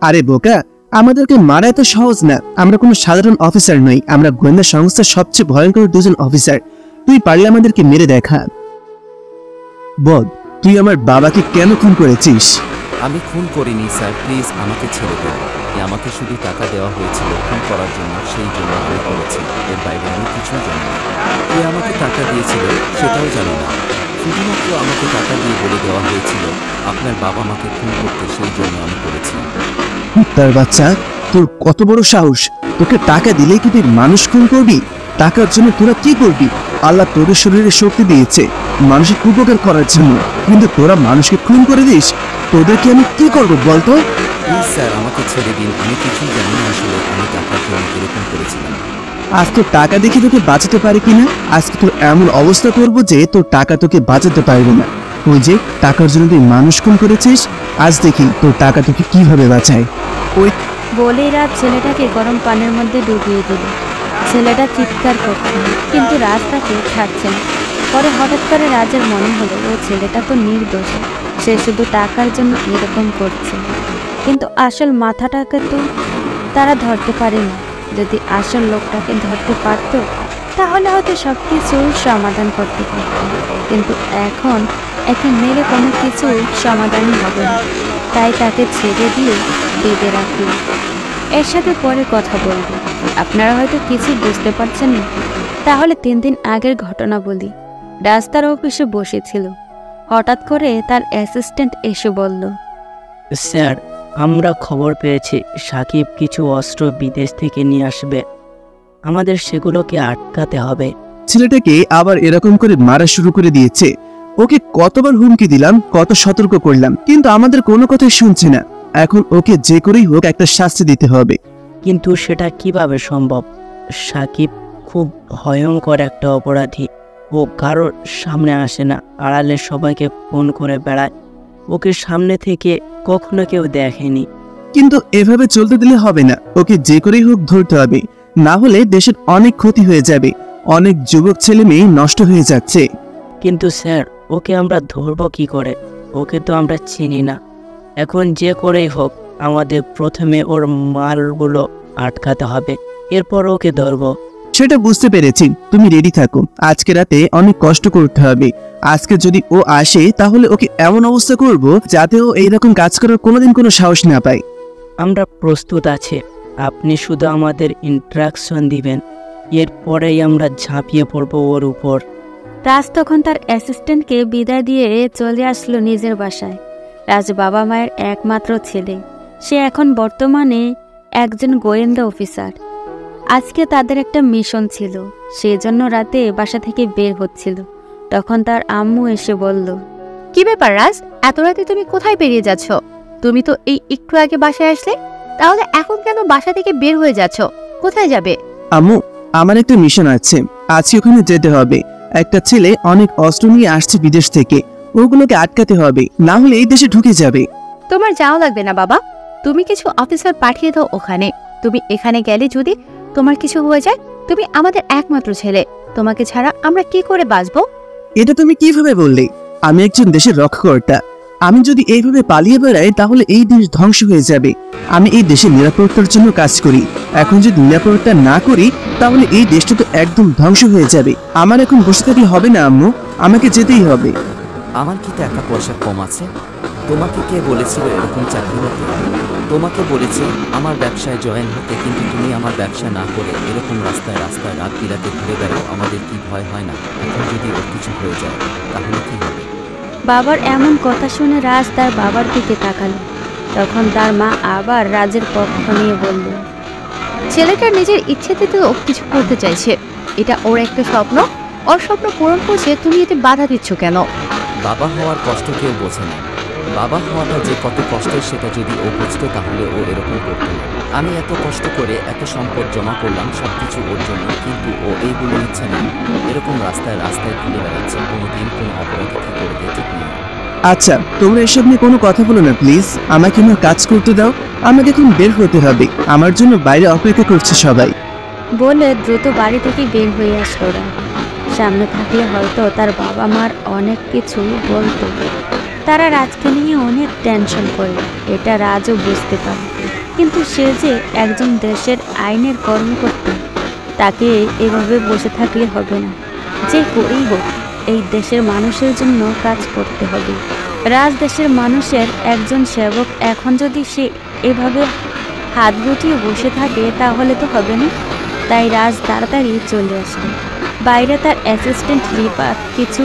আরে বোকা, আমাদেরকে মারা এত সহজ না। আমরা কোনো সাধারণ অফিসার নই, আমরা গোয়েন্দা সংস্থার সবচেয়ে ভয়ঙ্কর দুজন অফিসার। তুই পারলে আমাদেরকে মেরে দেখা। বল, তুই আমার বাবাকে কেন খুন করেছিস? আমি খুন করিনি স্যার, প্লিজ আমাকে ছেড়ে দিন। আমাকে শুধু টাকা দেওয়া হয়েছিল খুন করার জন্য, সেই জন্য আমি করেছি। এর বাইরে আমি কিছুই জানি না। কে আমাকে টাকা দিয়েছিল সেটাও জানি না। শুধুমাত্র আমাকে টাকা দিয়ে বলে দেওয়া হয়েছিল আপনার বাবা মাকে খুন করতে, সেই জন্য আমি করেছি। তার বাচ্চা, তোর কত বড় সাহস! তোকে টাকা দিলে কি তুই মানুষ খুন করবি? টাকার জন্য তোরা কি করবি? আল্লাহ তোদের শরীরে শক্তি দিয়েছে মানুষের উপকার করার জন্য, কিন্তু তোরা মানুষকে খুন করে দিস। তোদেরকে আমি কি করবো বলতো? প্লিজ স্যার আমাকে ছেড়ে দিন, আমি কিছুই জানি না। আসলে আমি টাকার জন্য এরকম করেছিলাম। আজ তোর টাকা দেখে তোকে বাঁচাতে পারে কিনা? আজকে তোর এমন অবস্থা করবো যে তোর টাকা তোকে বাঁচাতে পারবে না। ওই যে টাকার জন্য তুই মানুষ খুন করেছিস, আজ দেখি তোর টাকা তোকে কিভাবে বাঁচায়। ওই বলেই রাজ ছেলেটাকে গরম পানির মধ্যে ডুবিয়ে দিল। ছেলেটা চিৎকার করছে, কিন্তু রাজ তাকে ছাড়ছে না। পরে হঠাৎ করে রাজের মনে হলো ও ছেলেটা তো নির্দোষ, সে শুধু টাকার জন্য এরকম করছে। কিন্তু আসল মাথাটাকে তো তারা ধরতে পারেনি। যদি আসল লোকটাকে ধরতে পারতো তাহলে হয়তো সব কিছুর সমাধান করতে পারত। কিন্তু এখন একে মেরে কোনো কিছুর সমাধানই হবে না, তাই তাকে ছেড়ে দিয়ে বেঁধে রাখল। এর সাথে পরে কথা বলবো। আপনারা হয়তো কিছু বুঝতে পারছেন না, তাহলে 3 দিন আগের ঘটনা বলি। রাস্তার অফিসে বসেছিল, হঠাৎ করে তার অ্যাসিস্ট্যান্ট এসে বলল, স্যার, আমরা খবর পেয়েছি সাকিব কিছু অস্ত্র বিদেশ থেকে নিয়ে আসবে। আমাদের সেগুলোকে আটকাতে হবে। ছেলেটাকে আবার এরকম করে মারা শুরু করে দিয়েছে। ওকে কতবার হুমকি দিলাম, কত সতর্ক করলাম, কিন্তু আমাদের কোনো কথাই শুনছে না। এখন ওকে যে করেই হোক একটা শাস্তি দিতে হবে। কিন্তু সেটা কিভাবে সম্ভব? সাকিব খুব ভয়ঙ্কর একটা অপরাধী। ও কারোর সামনে আসে না, আড়ালে সবাইকে ফোন করে বেড়ায়। ওকে সামনে থেকে কখনো কেউ দেখেনি। কিন্তু এভাবে চলতে দিলে হবে না, ওকে যে করেই হোক ধরতে হবে, না হলে দেশের অনেক ক্ষতি হয়ে যাবে। অনেক যুবক ছেলে মেয়ে নষ্ট হয়ে যাচ্ছে। কিন্তু স্যার, ওকে আমরা ধরবো কি করে? ওকে তো আমরা চিনি না। এখন যে করেই হোক আমাদের প্রথমে ওর মালগুলো আটকাতে হবে, এরপর ওকে ধরবো। সেটা বুঝতে পেরেছি, তুমি রেডি থাকো। আজকে রাতে অনেক কষ্ট করতে হবে। আজকে যদি ও আসে তাহলে ওকে এমন অবস্থা করব যাতে ও এইরকম কাজ করার কোনোদিন কোনো সাহস না পায়। আমরা প্রস্তুত আছি, আপনি শুধু আমাদের ইনস্ট্রাকশন দিবেন, এরপরেই আমরা ঝাঁপিয়ে পড়বো ওর উপর। রাজ তখন তার অ্যাসিস্ট্যান্টকে বিদায় দিয়ে চলে আসলো নিজের বাসায়। রাজ বাবা মায়ের একমাত্র ছেলে, সে এখন বর্তমানে একজন গোয়েন্দা অফিসার। আজকে তাদের একটা মিশন ছিল, সেজন্য রাতে বাসা থেকে বের হচ্ছিল। তখন তার আম্মু এসে বলল, কি ব্যাপার রাজ, এত রাতে তুমি কোথায় বেরিয়ে যাচ্ছ? তুমি তো এই একটু আগে বাসায় আসলে, তাহলে এখন কেন বাসা থেকে বের হয়ে যাচ্ছ? কোথায় যাবে? আম্মু, আমার একটা মিশন আছে, আজকে ওখানে যেতে হবে। একটা ছেলে অনেক অস্ত্র নিয়ে আসছে বিদেশ থেকে, ওগুলোকে আটকাতে হবে, না হলে এই দেশে ঢুকে যাবে। তোমার যাওয়া লাগবে না বাবা, তুমি কিছু অফিসার পাঠিয়ে দাও ওখানে। তুমি এখানে গেলে যদি তোমার কিছু হয়ে যায়, তুমি আমাদের একমাত্র ছেলে, তোমাকে ছাড়া আমরা কি করে বাঁচবো? এটা তুমি কিভাবে বললে? আমি একজন দেশের রক্ষকর্তা। আমি যদি এইভাবে পালিয়ে বেড়াই তাহলে এই দেশ ধ্বংস হয়ে যাবে। আমি এই দেশের নিরাপত্তার জন্য কাজ করি। এখন যদি নিরাপত্তা না করি তাহলে এই দেশটা তো একদম ধ্বংস হয়ে যাবে। আমার এখন বসে থাকলে হবে না আম্মু, আমাকে যেতেই হবে। আমার কি টাকা পয়সা কম আছে? তোমাকে কে বলেছিল এরকম চাকরি হতে? তোমাকে বলেছে আমার ব্যবসায় জয়েন হতে, কিন্তু তুমি আমার ব্যবসা না করে এরকম রাস্তায় রাস্তায় রাত বিরাতে ঘুরে বেড়াও। আমাদের কি ভয় হয় না? এখন যদি ওর কিছু হয়ে যায় তাহলে কি হবে? বাবার এমন কথা শুনে রাজ তার বাবার দিকে তাকালো। তখন তার মা আবার রাজের পক্ষ নিয়ে বলল, ছেলেটার নিজের ইচ্ছেতে তো ও কিছু করতে চাইছে, এটা ওর একটা স্বপ্ন। ওর স্বপ্ন পূরণ করছে, তুমি এতে বাধা দিচ্ছ কেন? বাবা হওয়ার কষ্ট কেউ বোঝে না। বাবা হওয়াটা যে কত কষ্টের সেটা যদি ও বুঝতো তাহলে ও এরকম করতো না। আমি এত কষ্ট করে এত সম্পদ জমা করলাম সবকিছু ওর জন্য, কিন্তু ও এইগুলো ইচ্ছে না। এরকম রাস্তায় রাস্তায় ঘুরে বেড়াচ্ছে, কোনোদিন কোনো অপরাধী কি করবে ঠিক নেই। আচ্ছা, তোমরা এসব নিয়ে কোনো কথা বলো না প্লিজ, আমাকে আমার কাজ করতে দাও। আমাকে এখন বের হতে হবে, আমার জন্য বাইরে অপেক্ষা করছে সবাই। বলে দ্রুত বাড়ি থেকে বের হয়ে আসলো রাজ। সামনে থাকলে হয়তো তার বাবা মার অনেক কিছু বলতো, তারা রাজকে নিয়ে অনেক টেনশন করে, এটা রাজও বুঝতে পারে। কিন্তু সে যে একজন দেশের আইনের কর্মকর্তা, তাকে এভাবে বসে থাকলে হবে না। যে করেই হোক এই দেশের মানুষের জন্য কাজ করতে হবে। রাজ দেশের মানুষের একজন সেবক, এখন যদি সে এভাবে হাত গুটিয়ে বসে থাকে তাহলে তো হবে না। তাই রাজ তাড়াতাড়ি চলে আসে। বাইরে তার অ্যাসিস্ট্যান্ট রিপাত কিছু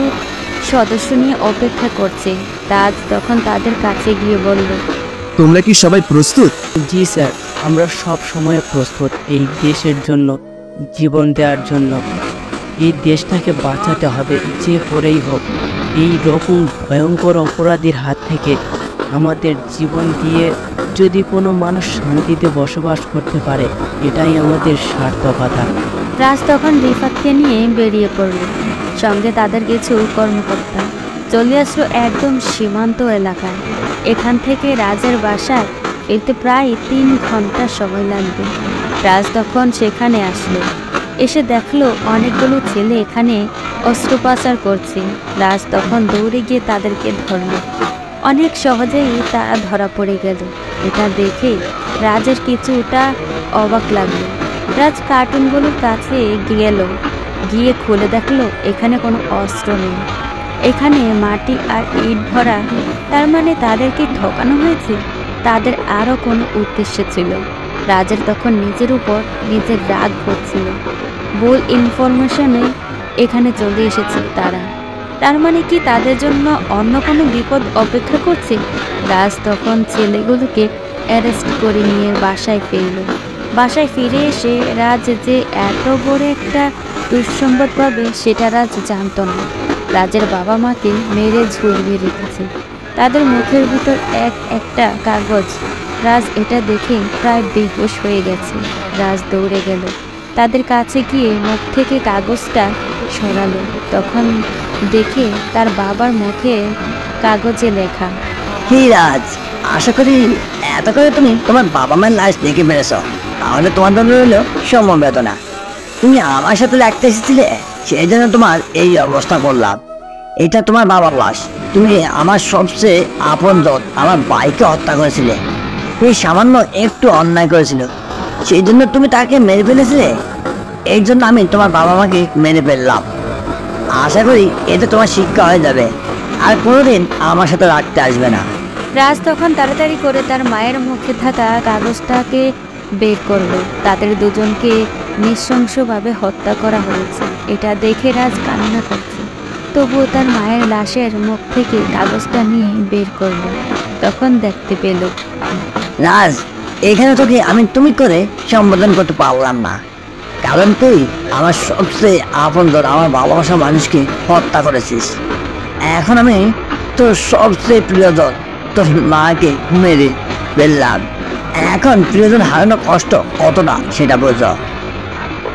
সদস্য নিয়ে অপেক্ষা করছে। রাজ তখন তাদের কাছে গিয়ে বলল, তোমরা কি সবাই প্রস্তুত? জি স্যার, আমরা সব সময় প্রস্তুত এই দেশের জন্য জীবন দেওয়ার জন্য। এই দেশটাকে বাঁচাতে হবে যে করেই হোক। এই রকম ভয়ঙ্কর অপরাধীর হাত থেকে আমাদের জীবন দিয়ে যদি কোনো মানুষ শান্তিতে বসবাস করতে পারে, এটাই আমাদের সার্থকতা। রাজ তখন রিফাতকে নিয়ে বেরিয়ে পড়ল। সঙ্গে তাদের কিছু কর্মকর্তা চলে আসলো একদম সীমান্ত এলাকায়। এখান থেকে রাজের বাসায় এতে প্রায় 3 ঘন্টা সময় লাগবে। রাজ তখন সেখানে আসলো। এসে দেখলো অনেকগুলো ছেলে এখানে অস্ত্র পাচার করছে। রাজ তখন দৌড়ে গিয়ে তাদেরকে ধরল। অনেক সহজেই তারা ধরা পড়ে গেল। এটা দেখে রাজের কিছুটা অবাক লাগলো। রাজ কার্টুনগুলোর কাছে গেল, গিয়ে খুলে দেখলো এখানে কোনো অস্ত্র নেই। এখানে মাটি আর ইট ভরা। তার মানে তাদেরকে ঠকানো হয়েছে। তাদের আরও কোনো উদ্দেশ্য ছিল। রাজের তখন নিজের উপর নিজের রাগ হচ্ছিল। ভুল ইনফরমেশনে এখানে চলে এসেছে তারা। তার মানে কি তাদের জন্য অন্য কোনো বিপদ অপেক্ষা করছে? রাজ তখন ছেলেগুলোকে অ্যারেস্ট করে নিয়ে বাসায় ফিরল। বাসায় ফিরে এসে রাজ যে এত বড় একটা দুঃসংবাদ পাবে সেটা রাজ জানতো না। রাজের বাবা মাকে মেরে ঝুলিয়ে রেখেছে, তাদের মুখের ভিতর একটা কাগজ। রাজ এটা দেখে প্রায় বেহুশ হয়ে গেছে। রাজ দৌড়ে গেল, তাদের কাছে গিয়ে মুখ থেকে কাগজটা সরালো। তখন দেখে তার বাবার মুখে কাগজে লেখা, কি রাজ, আশা করি এত করে তুমি তোমার বাবা মায়ের লাশ দেখে পেরেছ। তাহলে তোমার জন্য রইল সমবেদনা। তুমি আমার সাথে রাখতে এসেছিলে, সেই জন্য তোমার এই অবস্থা করলাম। এটা তোমার বাবার লাশ। তুমি আমার সবচেয়ে আপনজন আমার ভাইকে হত্যা করেছিলে। তুমি সামান্য একটু অন্যায় করেছিল, সেই জন্য তুমি তাকে মেরে ফেলেছিলে। এই জন্য আমি তোমার বাবা মাকে মেরে ফেললাম। আশা করি এতে তোমার শিক্ষা হয়ে যাবে, আর কোনোদিন আমার সাথে রাখতে আসবে না। রাজ তখন তাড়াতাড়ি করে তার মায়ের মুখে থাকা কাগজটাকে বের করলো। তাদের দুজনকে নৃশংসভাবে হত্যা করা হয়েছে। এটা দেখে রাজ কান্না করছে, তবুও তার মায়ের লাশের মুখ থেকে কাগজটা নিয়ে বের করলো। তখন দেখতে পেল, রাজ, এখানে তোকে আমি তুমি করে সম্বোধন করতে পারলাম না, কারণ তুই আমার সবচেয়ে আপনজন আমার ভালোবাসা মানুষকে হত্যা করেছিস। এখন আমি তোর সবচেয়ে প্রিয়জন তোর মাকে মেরে ফেললাম। এখন প্রিয়জন হারানো কষ্ট কতটা সেটা বোঝো।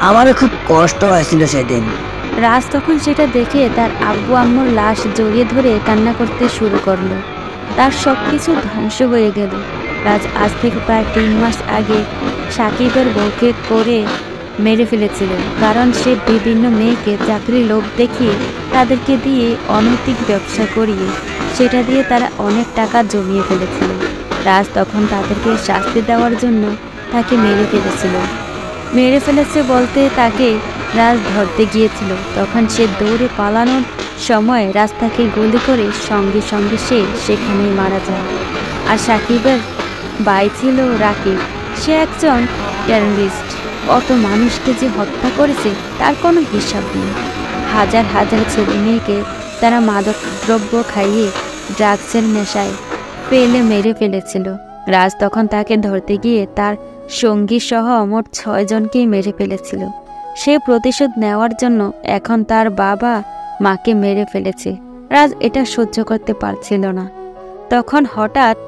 আমারও খুব কষ্ট হয়েছিল সেদিন। রাজ তখন সেটা দেখে তার আব্বু আম্মুর লাশ জড়িয়ে ধরে কান্না করতে শুরু করলো। তার সব কিছু ধ্বংস হয়ে গেল। রাজ আজ থেকে প্রায় 3 মাস আগে সাকিবের বউকে করে মেরে ফেলেছিল, কারণ সে বিভিন্ন মেয়েকে চাকরির লোভ দেখিয়ে তাদেরকে দিয়ে অনৈতিক ব্যবসা করিয়ে সেটা দিয়ে তারা অনেক টাকা জমিয়ে ফেলেছিল। রাজ তখন তাদেরকে শাস্তি দেওয়ার জন্য তাকে মেরে ফেলেছে বলতে তাকে রাজ ধরতে গিয়েছিল। তখন সে দৌড়ে পালানোর সময় রাজ তাকে গুলি করে সঙ্গে সঙ্গে সে সেখানেই মারা যায়। আর সাকিবের ভাই ছিল রাকিব, সে একজন টেররিস্ট। কত মানুষকে যে হত্যা করেছে তার কোনো হিসাব নেই। হাজার হাজার ছেলে মেয়েকে তারা মাদক দ্রব্য খাইয়ে ড্রাগসের নেশায় পেলে মেরে ফেলেছিল। রাজ তখন তাকে ধরতে গিয়ে তার সঙ্গী সহ মোট 6 জনকেই মেরে ফেলেছিল। সে প্রতিশোধ নেওয়ার জন্য এখন তার বাবা মাকে মেরে ফেলেছে। রাজ এটা সহ্য করতে পারছিল না। তখন হঠাৎ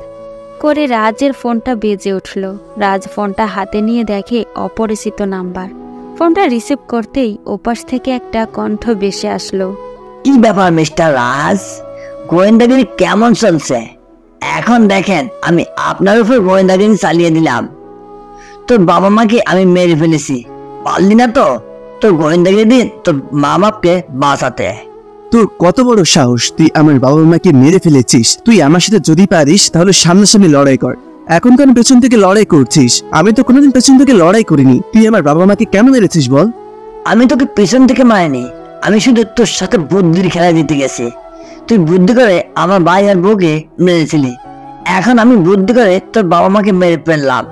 করে রাজের ফোনটা বেজে উঠল। রাজ ফোনটা হাতে নিয়ে দেখে অপরিচিত নাম্বার। ফোনটা রিসিভ করতেই ওপাশ থেকে একটা কণ্ঠ ভেসে আসলো, কি ব্যাপার মিস্টার রাজ, গোয়েন্দাগিরি কেমন চলছে? এখন দেখেন আমি আপনার উপর গোয়েন্দাগিরি চালিয়ে দিলাম। তোর বাবা মাকে আমি মেরে ফেলেছি, পারলি না তো তোর গোয়েন্দাগিরি দিয়ে তোর মা বাপকে বাঁচাতে। তোর কত বড় সাহস, তুই আমার বাবা মাকে মেরে ফেলেছিস? তুই আমার সাথে যদি পারিস তাহলে সামনাসামনি লড়াই কর। এখন কেন পেছন থেকে লড়াই করছিস? আমি তো কোনোদিন পেছন থেকে লড়াই করিনি। তুই আমার বাবা মাকে কেন মেরেছিস বল? আমি তোকে পেছন থেকে মারিনি, আমি শুধু তোর সাথে বুদ্ধির খেলা দিতে গেছি। তুই বুদ্ধি করে আমার ভাই আর বউকে মেরেছিলি, এখন আমি বুদ্ধি করে তোর বাবা মাকে মেরে ফেললাম।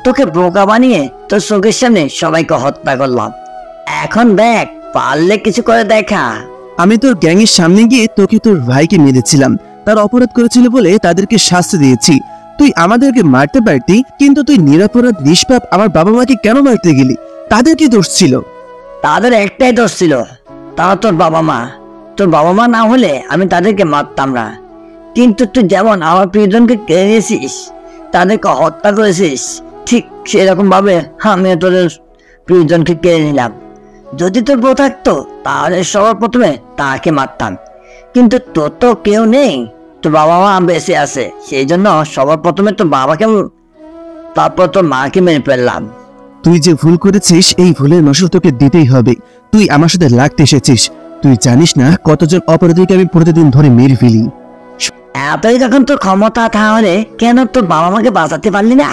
তোকে বোকা বানিয়ে তোর চোখের সামনে সবাইকে হত্যা করলাম। এখন দেখ, পারলে কিছু করে দেখা। আমি তোর গ্যাংয়ের সামনে গিয়ে তোকে তোর ভাইকে মেরেছিলাম। তার অপরাধ করেছিল বলে তাদেরকে শাস্তি দিয়েছি। তুই আমাদেরকে মারতে পারতি, কিন্তু তুই নিরাপরাধ নিষ্পাপ আমার বাবা মাকে কেন মারতে গেলি? তাদের কি দোষ ছিল? তাদের একটাই দোষ ছিল, তারা তোর বাবা মা। তোর বাবা মা না হলে আমি তাদেরকে মারতাম না। কিন্তু তুই যেমন আমার প্রিয়জনকে কেড়ে নিয়েছিস, তাদেরকে হত্যা করেছিস, ঠিক সেরকম ভাবে আমিও তোদের প্রিয়জনকে কেড়ে নিলাম। যদি তোর বউ থাকতো তাহলে সবার প্রথমে তাকে মারতাম, কিন্তু তোর তো কেউ নেই, তোর বাবা মা বেঁচে আছে, সেই জন্য সবার প্রথমে তোর বাবাকে, তারপর তোর মাকে মেরে ফেললাম। তুই যে ভুল করেছিস এই ভুলের মাসুল তোকে দিতেই হবে। তুই আমার সাথে লাগতে এসেছিস। তুই জানিস না কতজন অপরাধীকে আমি প্রতিদিন ধরে মেরে ফেলি। এতই যখন তোর ক্ষমতা, তাহলে কেন তোর বাবা মাকে বাঁচাতে পারলি না?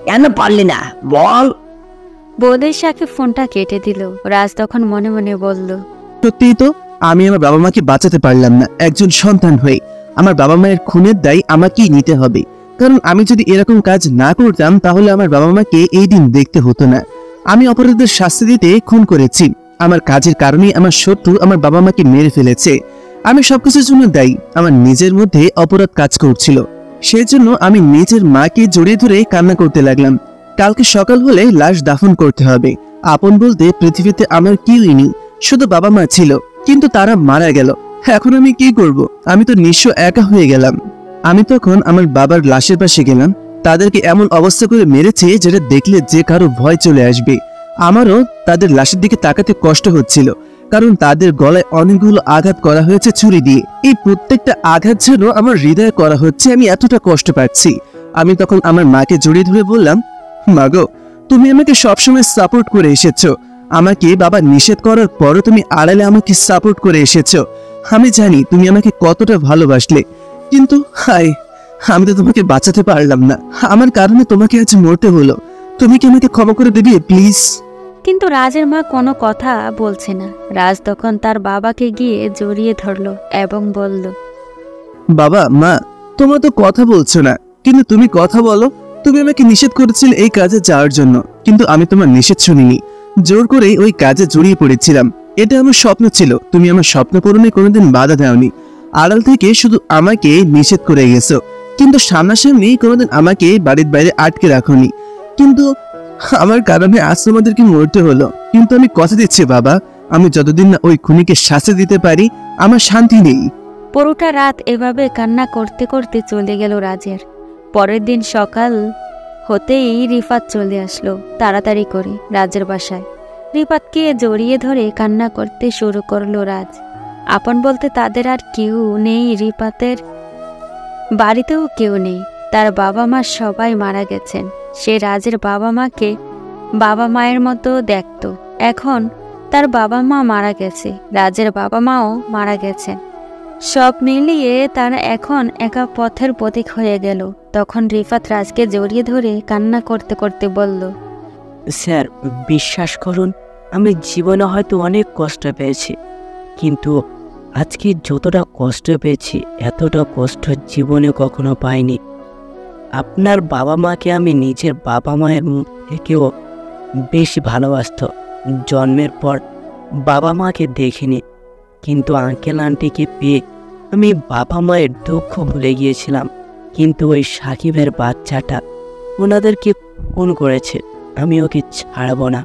কেন পারলি না বল? বলে সাকিব ফোনটা কেটে দিল। রাজ তখন মনে মনে বলল, সত্যিই তো, আমি আমার বাবা মাকে বাঁচাতে পারলাম না। একজন সন্তান হয়ে আমার বাবা মায়ের খুনের দায় আমাকেই নিতে হবে। কারণ আমি যদি এরকম কাজ না করতাম তাহলে আমার বাবা মাকে এই দিন দেখতে হতো না। আমি অপরাধীদের শাস্তি দিতে খুন করেছি। আমার কাজের কারণেই আমার শত্রু আমার বাবা মাকে মেরে ফেলেছে। আমি সবকিছুর জন্য দায়ী। আমার নিজের মধ্যে অপরাধ কাজ করছিল, সেজন্য আমি নিজের মাকে জড়িয়ে ধরে কান্না করতে লাগলাম। কালকে সকাল হলে লাশ দাফন করতে হবে। আপন বলতে পৃথিবীতে আমার কেউই নেই, শুধু বাবা মা ছিল, কিন্তু তারা মারা গেল। এখন আমি কি করব? আমি তো নিঃস্ব একা হয়ে গেলাম। আমি তখন আমার বাবার লাশের পাশে গেলাম। তাদেরকে এমন অবস্থা করে মেরেছে যেটা দেখলে যে কারো ভয় চলে আসবে। আমারও তাদের লাশের দিকে তাকাতে কষ্ট হচ্ছিল, কারণ তাদের গলায় অনেকগুলো আঘাত করা হয়েছে ছুরি দিয়ে। এই প্রত্যেকটা আঘাত যেন আমার হৃদয়ে করা হচ্ছে। আমি এতটা কষ্ট পাচ্ছি। আমি তখন আমার মাকে জড়িয়ে ধরে বললাম, মাগো, তুমি আমাকে সবসময় সাপোর্ট করে এসেছো। আমাকে বাবা নিষেধ করার পরও তুমি আড়ালে আমাকে সাপোর্ট করে এসেছো। আমি জানি তুমি আমাকে কতটা ভালোবাসলে, কিন্তু হায়, আমি তো তোমাকে বাঁচাতে পারলাম না। আমার কারণে তোমাকে আজ মরতে হলো। তুমি কি আমাকে ক্ষমা করে দেবে প্লিজ? কিন্তু রাজের মা কোনো কথা বলছে না। রাজ তখন তার বাবাকে গিয়ে জড়িয়ে ধরল এবং বলল, বাবা মা, তোমরা তো কথা বলছো না, কিন্তু তুমি কথা বলো। তুমি আমাকে নিষেধ করেছিলে এই কাজে যাওয়ার জন্য, কিন্তু আমি তোমার নিষেধ শুনিনি। জোর করেই ওই কাজে জড়িয়ে পড়েছিলাম। এটা আমার স্বপ্ন ছিল। তুমি আমার স্বপ্ন পূরণে কোনোদিন বাধা দাওনি। আড়াল থেকে শুধু আমাকে নিষেধ করে গেছো, কিন্তু সামনাসামনি কোনোদিন আমাকে বাড়ির বাইরে আটকে রাখোনি। কিন্তু আমার কারণে আজ তোমাদেরকে মরতে হলো। কিন্তু আমি কথা দিচ্ছি বাবা, আমি যতদিন না ওই খুনিকে শাস্তি দিতে পারি আমার শান্তি নেই। পুরোটা রাত এভাবে কান্না করতে করতে চলে গেল রাজের। পরের দিন সকাল হতেই রিফাত চলে আসলো তাড়াতাড়ি করে রাজের বাসায়। রিফাতকে জড়িয়ে ধরে কান্না করতে শুরু করলো রাজ। আপন বলতে তাদের আর কেউ নেই। রিফাতের বাড়িতেও কেউ নেই। তার বাবা মা সবাই মারা গেছেন। সে রাজের বাবা মাকে বাবা মায়ের মতো দেখত। এখন তার বাবা মা মারা গেছে, রাজের বাবা মাও মারা গেছেন। সব মিলিয়ে তারা এখন একা পথের প্রতীক হয়ে গেল। তখন রিফাত রাজকে জড়িয়ে ধরে কান্না করতে করতে বলল, স্যার, বিশ্বাস করুন, আমি জীবনে হয়তো অনেক কষ্ট পেয়েছি, কিন্তু আজকে যতটা কষ্ট পেয়েছি এতটা কষ্ট জীবনে কখনো পাইনি। আপনার বাবা মাকে আমি নিজের বাবা মায়ের থেকেও বেশি ভালোবাসতো। জন্মের পর বাবা মাকে দেখিনি, কিন্তু আঙ্কেল আন্টিকে পেয়ে আমি বাবা মায়ের দুঃখ ভুলে গিয়েছিলাম। কিন্তু ওই সাকিবের বাচ্চাটা ওনাদেরকে ফোন করেছে। আমি ওকে ছাড়বো না।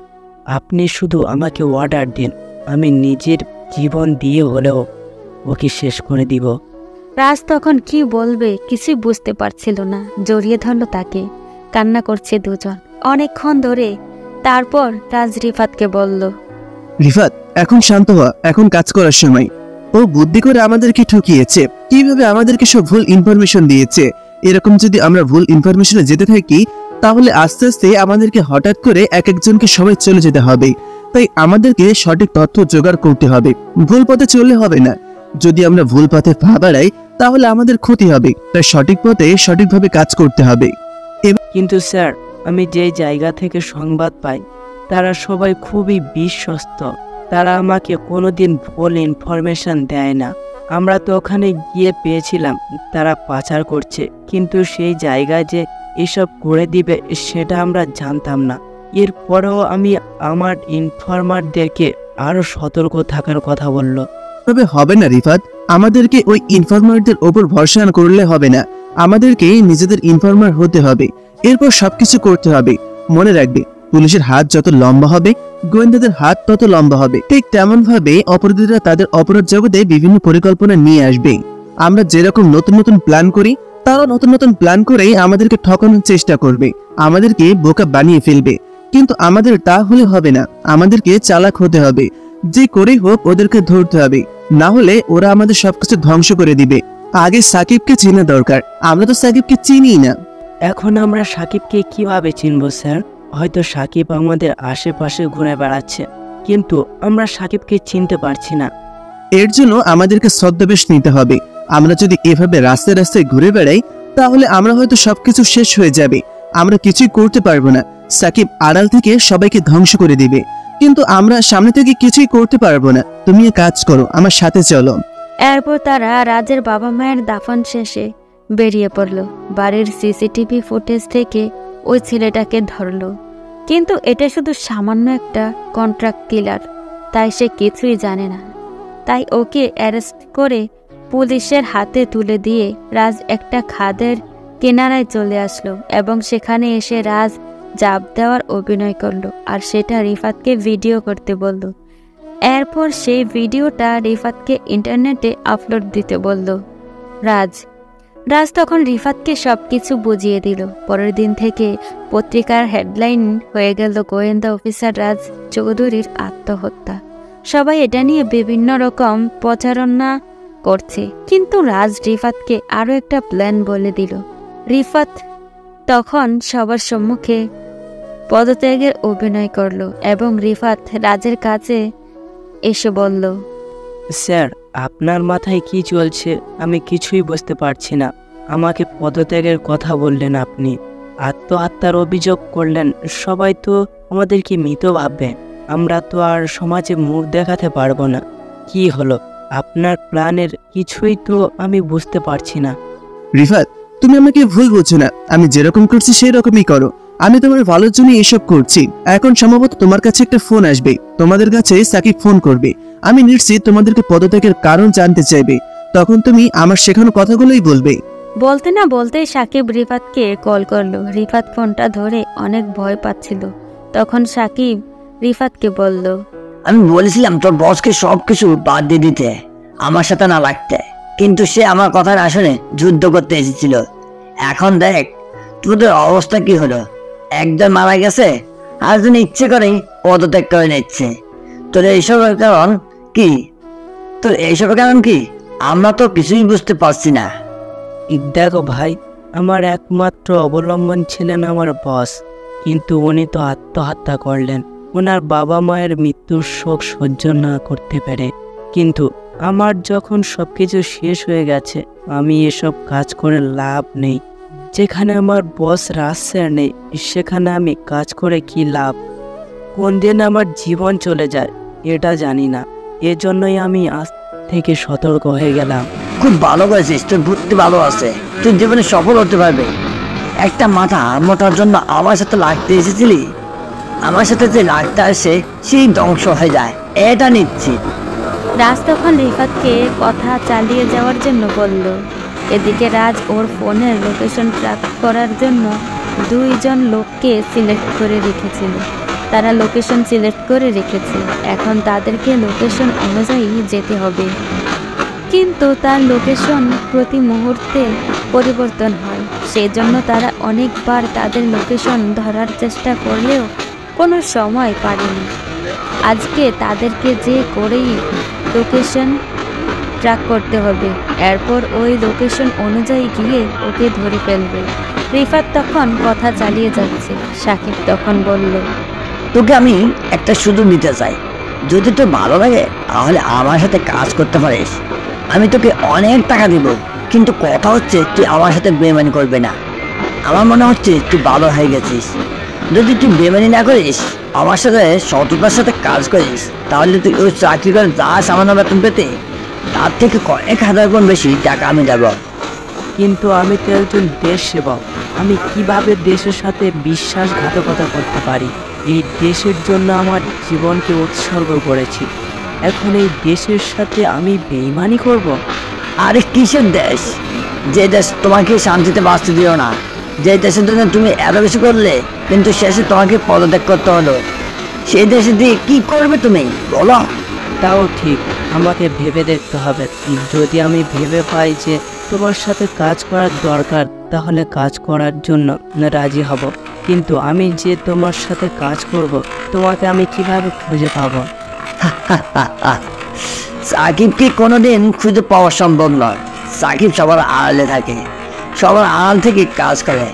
আপনি শুধু আমাকে অর্ডার দিন, আমি নিজের জীবন দিয়ে হলেও ওকে শেষ করে দিব। রাজ তখন কি বলবে কিছুই বুঝতে পারছিল না। জড়িয়ে ধরল তাকে। কান্না করছে দুজন অনেকক্ষণ ধরে। তারপর রাজ রিফাতকে বলল, রিফাত, এখন শান্ত হওয়া, এখন কাজ করার সময়। ও বুদ্ধি করে আমাদেরকে ঠকিয়েছে, কিভাবে আমাদেরকে সব ভুল ইনফরমেশন দিয়েছে। এরকম যদি আমরা ভুল ইনফরমেশনে যেতে থাকি তাহলে আস্তে আস্তে আমাদেরকে হঠাৎ করে এক একজনকে সবাই চলে যেতে হবে। তাই আমাদেরকে সঠিক তথ্য জোগাড় করতে হবে। ভুল পথে চললে হবে না। যদি আমরা ভুল পথে পা বাড়াই তাহলে আমাদের ক্ষতি হবে। তাই সঠিক পথে সঠিকভাবে কাজ করতে হবে। কিন্তু স্যার, আমি যে জায়গা থেকে সংবাদ পাই তারা সবাই খুবই বিশ্বস্ত। তারা আমাকে কোনোদিন ভুল ইনফরমেশন দেয় না। আমরা তো ওখানে গিয়ে পেয়েছিলাম তারা পাচার করছে, কিন্তু সেই জায়গায় যে এসব করে দিবে সেটা আমরা জানতাম না। এরপরেও আমি আমার ইনফরমারদেরকে আরও সতর্ক থাকার কথা বলল। তবে হবে না রিফাত, আমাদেরকে ওই ইনফরমারদের ওপর ভরসা করলে হবে না। আমাদেরকে নিজেদের ইনফরমার হতে হবে, এরপর সবকিছু করতে হবে। মনে রাখবে, পুলিশের হাত যত লম্বা হবে গোয়েন্দাদের হাত তত লম্বা হবে। ঠিক তেমন ভাবে অপরাধীরা তাদের অপরাধ জগতে বিভিন্ন পরিকল্পনা নিয়ে আসবে। আমরা যেরকম নতুন নতুন প্ল্যান করি, তারা নতুন নতুন প্ল্যান করেই আমাদেরকে ঠকানোর চেষ্টা করবে, আমাদেরকে বোকা বানিয়ে ফেলবে। কিন্তু আমাদের তা হলে হবে না, আমাদেরকে চালাক হতে হবে। যে করেই হোক ওদেরকে ধরতে হবে, না হলে ওরা আমাদের সবকিছু ধ্বংস করে দিবে। আগে সাকিবকে চেনা দরকার, আমরা তো সাকিবকে চিনি না। এখন আমরা সাকিবকে কিভাবে চিনব স্যার? হয়তো সাকিব আমাদের আশেপাশে ঘুরে বেড়াচ্ছে, কিন্তু আমরা সাকিবকে চিনতে পারছি না। এর জন্য আমাদেরকে ছদ্মবেশ নিতে হবে। আমরা যদি এভাবে রাস্তায় রাস্তায় ঘুরে বেড়াই, তাহলে আমরা হয়তো সবকিছু শেষ হয়ে যাবে, আমরা কিছুই করতে পারবো না। সাকিব আড়াল থেকে সবাইকে ধ্বংস করে দিবে, কিন্তু আমরা সামনে থেকে কিছুই করতে পারবো না। তুমি এক কাজ করো, আমার সাথে চলো। এরপর তারা রাজের বাবা মায়ের দাফন শেষে বেরিয়ে পড়ল। বাড়ির সিসিটিভি ফুটেজ থেকে ওই ছেলেটাকে ধরলো, কিন্তু এটা শুধু সামান্য একটা কন্ট্রাক্ট কিলার, তাই সে কিছুই জানে না। তাই ওকে অ্যারেস্ট করে পুলিশের হাতে তুলে দিয়ে রাজ একটা খাদের কিনারায় চলে আসলো এবং সেখানে এসে রাজ জাপ দেওয়ার অভিনয় করলো আর সেটা রিফাতকে ভিডিও করতে বলল। এরপর সেই ভিডিওটা রিফাতকে ইন্টারনেটে আপলোড দিতে বলল রাজ। রাজ তখন রিফাতকে সবকিছু বুঝিয়ে দিল। পরের দিন থেকে পত্রিকার হেডলাইন হয়ে গেল গোয়েন্দা অফিসার রাজ চৌধুরীর আত্মহত্যা। সবাই এটা নিয়ে বিভিন্ন রকম প্রচারণা করছে, কিন্তু রাজ রিফাতকে আরও একটা প্ল্যান বলে দিল। রিফাত তখন সবার সম্মুখে পদত্যাগের অভিনয় করলো এবং রিফাত রাজের কাছে এসে বলল, স্যার, আপনার মাথায় কি চলছে আমি কিছুই বুঝতে পারছি না। আমাকে পদত্যাগের কথা বললেন আপনি, আত্মহত্যার অভিযোগ করলেন। সবাই তো আমাদেরকে মৃত ভাববে, আমরা তো আর সমাজে মুখ দেখাতে পারবো না। কি হলো আপনার প্ল্যানের? কিছুই তো আমি বুঝতে পারছি না। রিফাত, তুমি আমাকে ভুল বুঝছো না, আমি যেরকম করছি সেই রকমই করো। আমি তোমার ভালোর জন্য এসব করছি। এখন সম্ভবত তোমার কাছে একটা ফোন আসবে, তোমাদের কাছে সাকিব ফোন করবে। আমি নিশ্চিত তোমাদেরকে পদত্যাগের কারণ জানতে চাইবে, তখন তুমি আমার শেখানো কথাগুলোই বলবে। বলতে না বলতেই সাকিব রিফাতকে কল করলো। রিফাত ফোনটা ধরে অনেক ভয় পাচ্ছিল। তখন সাকিব রিফাতকে বলল, আমি বলেছিলাম তোর বসকে সবকিছু বাদ দিয়ে দিতে, আমার সাথে না লাগতে, কিন্তু সে আমার কথা না শুনে যুদ্ধ করতে এসেছিল। এখন দেখ তোদের অবস্থা কি হলো, একজন মারা গেছে আর একজন ইচ্ছে করেই পদত্যাগ করে নিচ্ছে। তোর এইসবের কারণ কি? তোর এইসবের কারণ কি? আমরা তো কিছুই বুঝতে পারছি না। দেখো ভাই, আমার একমাত্র অবলম্বন ছিলেন আমার বস, কিন্তু উনি তো আত্মহত্যা করলেন ওনার বাবা মায়ের মৃত্যুর শোক সহ্য না করতে পেরে। কিন্তু আমার যখন সবকিছু শেষ হয়ে গেছে, আমি এসব কাজ করে লাভ নেই। যেখানে আমার বস রাজ স্যার নেই, সেখানে আমি কাজ করে কি লাভ? কোন দিন আমার জীবন চলে যায় এটা জানি না। এজন্যই আমি আজ থেকে সতর্ক হয়ে গেলাম। খুব ভালো করেছিস, তোর বুদ্ধি ভালো আছে, তুই জীবনে সফল হতে পারবে। একটা মাথা মোটার জন্য আমার সাথে লাগতে এসেছিলি, আমার সাথে যে লাগতে আসে সেই ধ্বংস হয়ে যায়, এটা নিশ্চিত। রাজ তখন রিফাতকে কথা চালিয়ে যাওয়ার জন্য বলল। এদিকে রাজ ওর ফোনের লোকেশন ট্র্যাক করার জন্য 2 জন লোককে সিলেক্ট করে রেখেছিল। তারা লোকেশন সিলেক্ট করে রেখেছে, এখন তাদেরকে লোকেশন অনুযায়ী যেতে হবে। কিন্তু তার লোকেশন প্রতি মুহূর্তে পরিবর্তন হয়, সেজন্য তারা অনেকবার তাদের লোকেশন ধরার চেষ্টা করলেও কোনো সময় পারেনি। আজকে তাদেরকে যে করেই লোকেশন ট্র্যাক করতে হবে, এরপর ওই লোকেশন অনুযায়ী গিয়ে ওকে ধরে ফেলবে। রিফাত তখন কথা চালিয়ে যাচ্ছে। সাকিব তখন বলল, তোকে আমি একটা সুযোগ দিতে চাই, যদি তোর ভালো লাগে তাহলে আমার সাথে কাজ করতে পারিস। আমি তোকে অনেক টাকা দিব, কিন্তু কথা হচ্ছে তুই আমার সাথে বেমানি করবে না। আমার মনে হচ্ছে তুই ভালো হয়ে গেছিস। যদি তুই বেমানি না করিস, আমার সাথে সততার সাথে কাজ করিস, তাহলে তুই ওই চাকরি করে যা সামান্য বেতন পেতে তার থেকে কয়েক হাজার গুণ বেশি টাকা আমি দেবো। কিন্তু আমি তো একজন দেশ সেবক, আমি কিভাবে দেশের সাথে বিশ্বাসঘাতকতা করতে পারি? এই দেশের জন্য আমার জীবনকে উৎসর্গ করেছি, এখন এই দেশের সাথে আমি বেইমানি করব? আরে কিসের দেশ? যে দেশ তোমাকে শান্তিতে বাঁচতে দিও না, যে দেশের জন্য তুমি এত বেশি করলে কিন্তু শেষে তোমাকে পদত্যাগ করতে হলো, সেই দেশে দিয়ে কি করবে তুমি বলো? তাও ঠিক, আমাকে ভেবে দেখতে হবে। যদি আমি ভেবে পাই যে তোমার সাথে কাজ করার দরকার, তাহলে কাজ করার জন্য রাজি হব। কিন্তু আমি যে তোমার সাথে কাজ করব, তোমাকে আমি কিভাবে খুঁজে পাবো? সাকিবকে কোনোদিন খুঁজে পাওয়া সম্ভব নয়। সাকিব সবার আড়ালে থাকে, সবার আড়াল থেকে কাজ করে।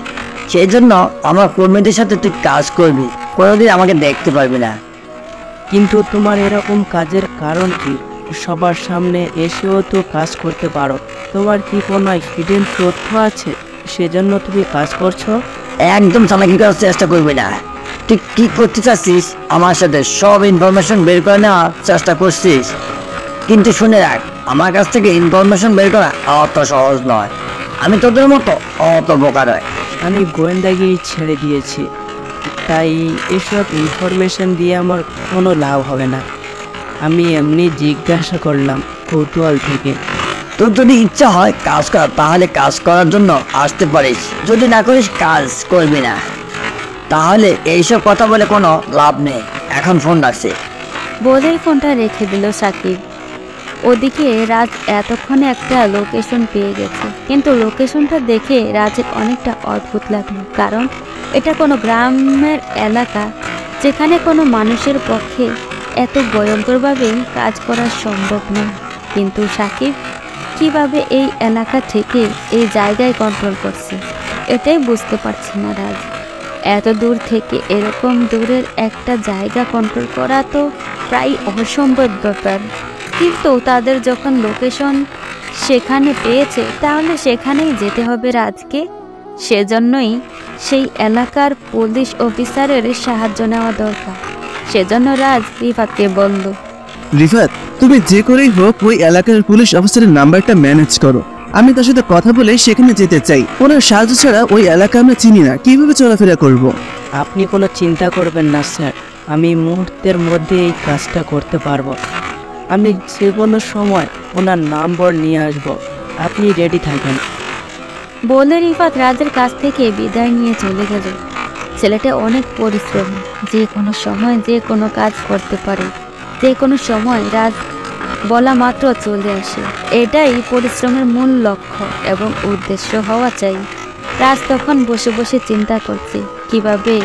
সেই জন্য আমার কর্মীদের সাথে তুই কাজ করবি, কোনোদিন আমাকে দেখতে পারবি না। কিন্তু তোমার এরকম কাজের কারণ কি? সবার সামনে এসেও তো কাজ করতে পারো। তোমার কি কোনো হিডেন তথ্য আছে সেজন্য তুমি কাজ করছো? একদম চালাকি করার চেষ্টা করবি না। তুই কি করতে চাচ্ছিস? আমার সাথে সব ইনফরমেশন বের করে নেওয়ার চেষ্টা করছিস, কিন্তু শুনে রাখ, আমার কাছ থেকে ইনফরমেশন বের করা অত সহজ নয়। আমি তোদের মতো অত বোকা নয়। আমি গোয়েন্দাগিরি ছেড়ে দিয়েছি, তাই এসব ইনফরমেশন দিয়ে আমার কোনো লাভ হবে না। আমি এমনি জিজ্ঞাসা করলাম কৌতূহল থেকে। তোর যদি ইচ্ছা হয় কাজ করা, তাহলে কাজ করার জন্য আসতে পারিস। যদি না করিস, কাজ করবি না। তাহলে এইসব কথা বলে কোনো লাভ নেই। এখন ফোন রাখছে। বলেই ফোনটা রেখে দিল সাকিব। ওদিকে রাজ এতক্ষণে একটা লোকেশন পেয়ে গেছে, কিন্তু লোকেশনটা দেখে রাজের অনেকটা অদ্ভুত লাগলো, কারণ এটা কোনো গ্রামের এলাকা যেখানে কোনো মানুষের পক্ষে এত ভয়ঙ্করভাবে কাজ করা সম্ভব নয়। কিন্তু সাকিব কিভাবে এই এলাকা থেকে এই জায়গায় কন্ট্রোল করছে, এটাই বুঝতে পারছে না রাজ। এত দূর থেকে এরকম দূরের একটা জায়গা কন্ট্রোল করা তো প্রায় অসম্ভব ব্যাপার। কিন্তু তাদের যখন লোকেশন সেখানে পেয়েছে, তাহলে সেখানেই যেতে হবে রাজকে। সেজন্যই সেই এলাকার পুলিশ অফিসারের সাহায্য নেওয়া দরকার। সেজন্য রাজ রিফাতকে বলল, রিফাত, তুমি যে করেই হোক ওই এলাকার পুলিশ অফিসারের নাম্বারটা ম্যানেজ করো। আমি তার সাথে কথা বলে সেখানে যেতে চাই। ওনার সাহায্য ছাড়া ওই এলাকা আমরা চিনি না, কিভাবে চলাফেরা করব? আপনি কোনো চিন্তা করবেন না স্যার, আমি মুহূর্তের মধ্যে এই কাজটা করতে পারবো। আমি যে কোনো সময় ওনার নম্বর নিয়ে আসবো, আপনি রেডি থাকেন। বলে রিফাত রাজের কাছ থেকে বিদায় নিয়ে চলে গেল। ছেলেটা অনেক পরিশ্রমী, যে কোনো সময় যে কোনো কাজ করতে পারে, যে কোনো সময় রাজ বলা মাত্র চলে আসে। এটাই পরিশ্রমের মূল লক্ষ্য এবং উদ্দেশ্য হওয়া চাই। রাজ তখন বসে বসে চিন্তা করছে কিভাবে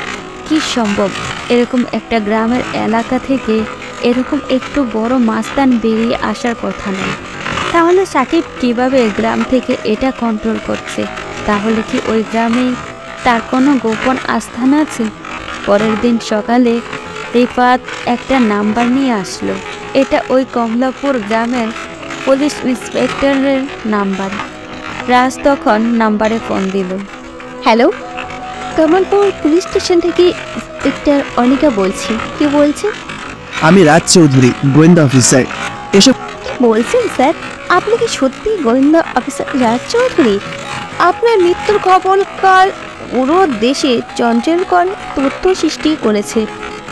কি সম্ভব এরকম একটা গ্রামের এলাকা থেকে এরকম একটু বড় মাস্তান বেরিয়ে আসার কথা নয়। তাহলে সাকিব কিভাবে গ্রাম থেকে এটা কন্ট্রোল করছে? তাহলে কি ওই গ্রামে তার কোনো গোপন আস্থান আছে? পরের দিন সকালে রিফাত একটা নাম্বার নিয়ে আসলো। এটা ওই কমলাপুর গ্রামের পুলিশ ইন্সপেক্টরের নাম্বার। রাজ তখন নাম্বারে ফোন দিল। হ্যালো, কমলপুর পুলিশ স্টেশন থেকে ইন্সপেক্টর অনিকা বলছি। কি বলছেন? আমি রাজ চৌধুরী, গোয়েন্দা অফিসার। এসব কি বলছেন স্যার? আপনি কি সত্যি গোয়েন্দা অফিসার রাজ চৌধুরী? আপনার মৃত্যুর খবর কাল পুরো দেশে চঞ্চলকর তথ্য সৃষ্টি করেছে।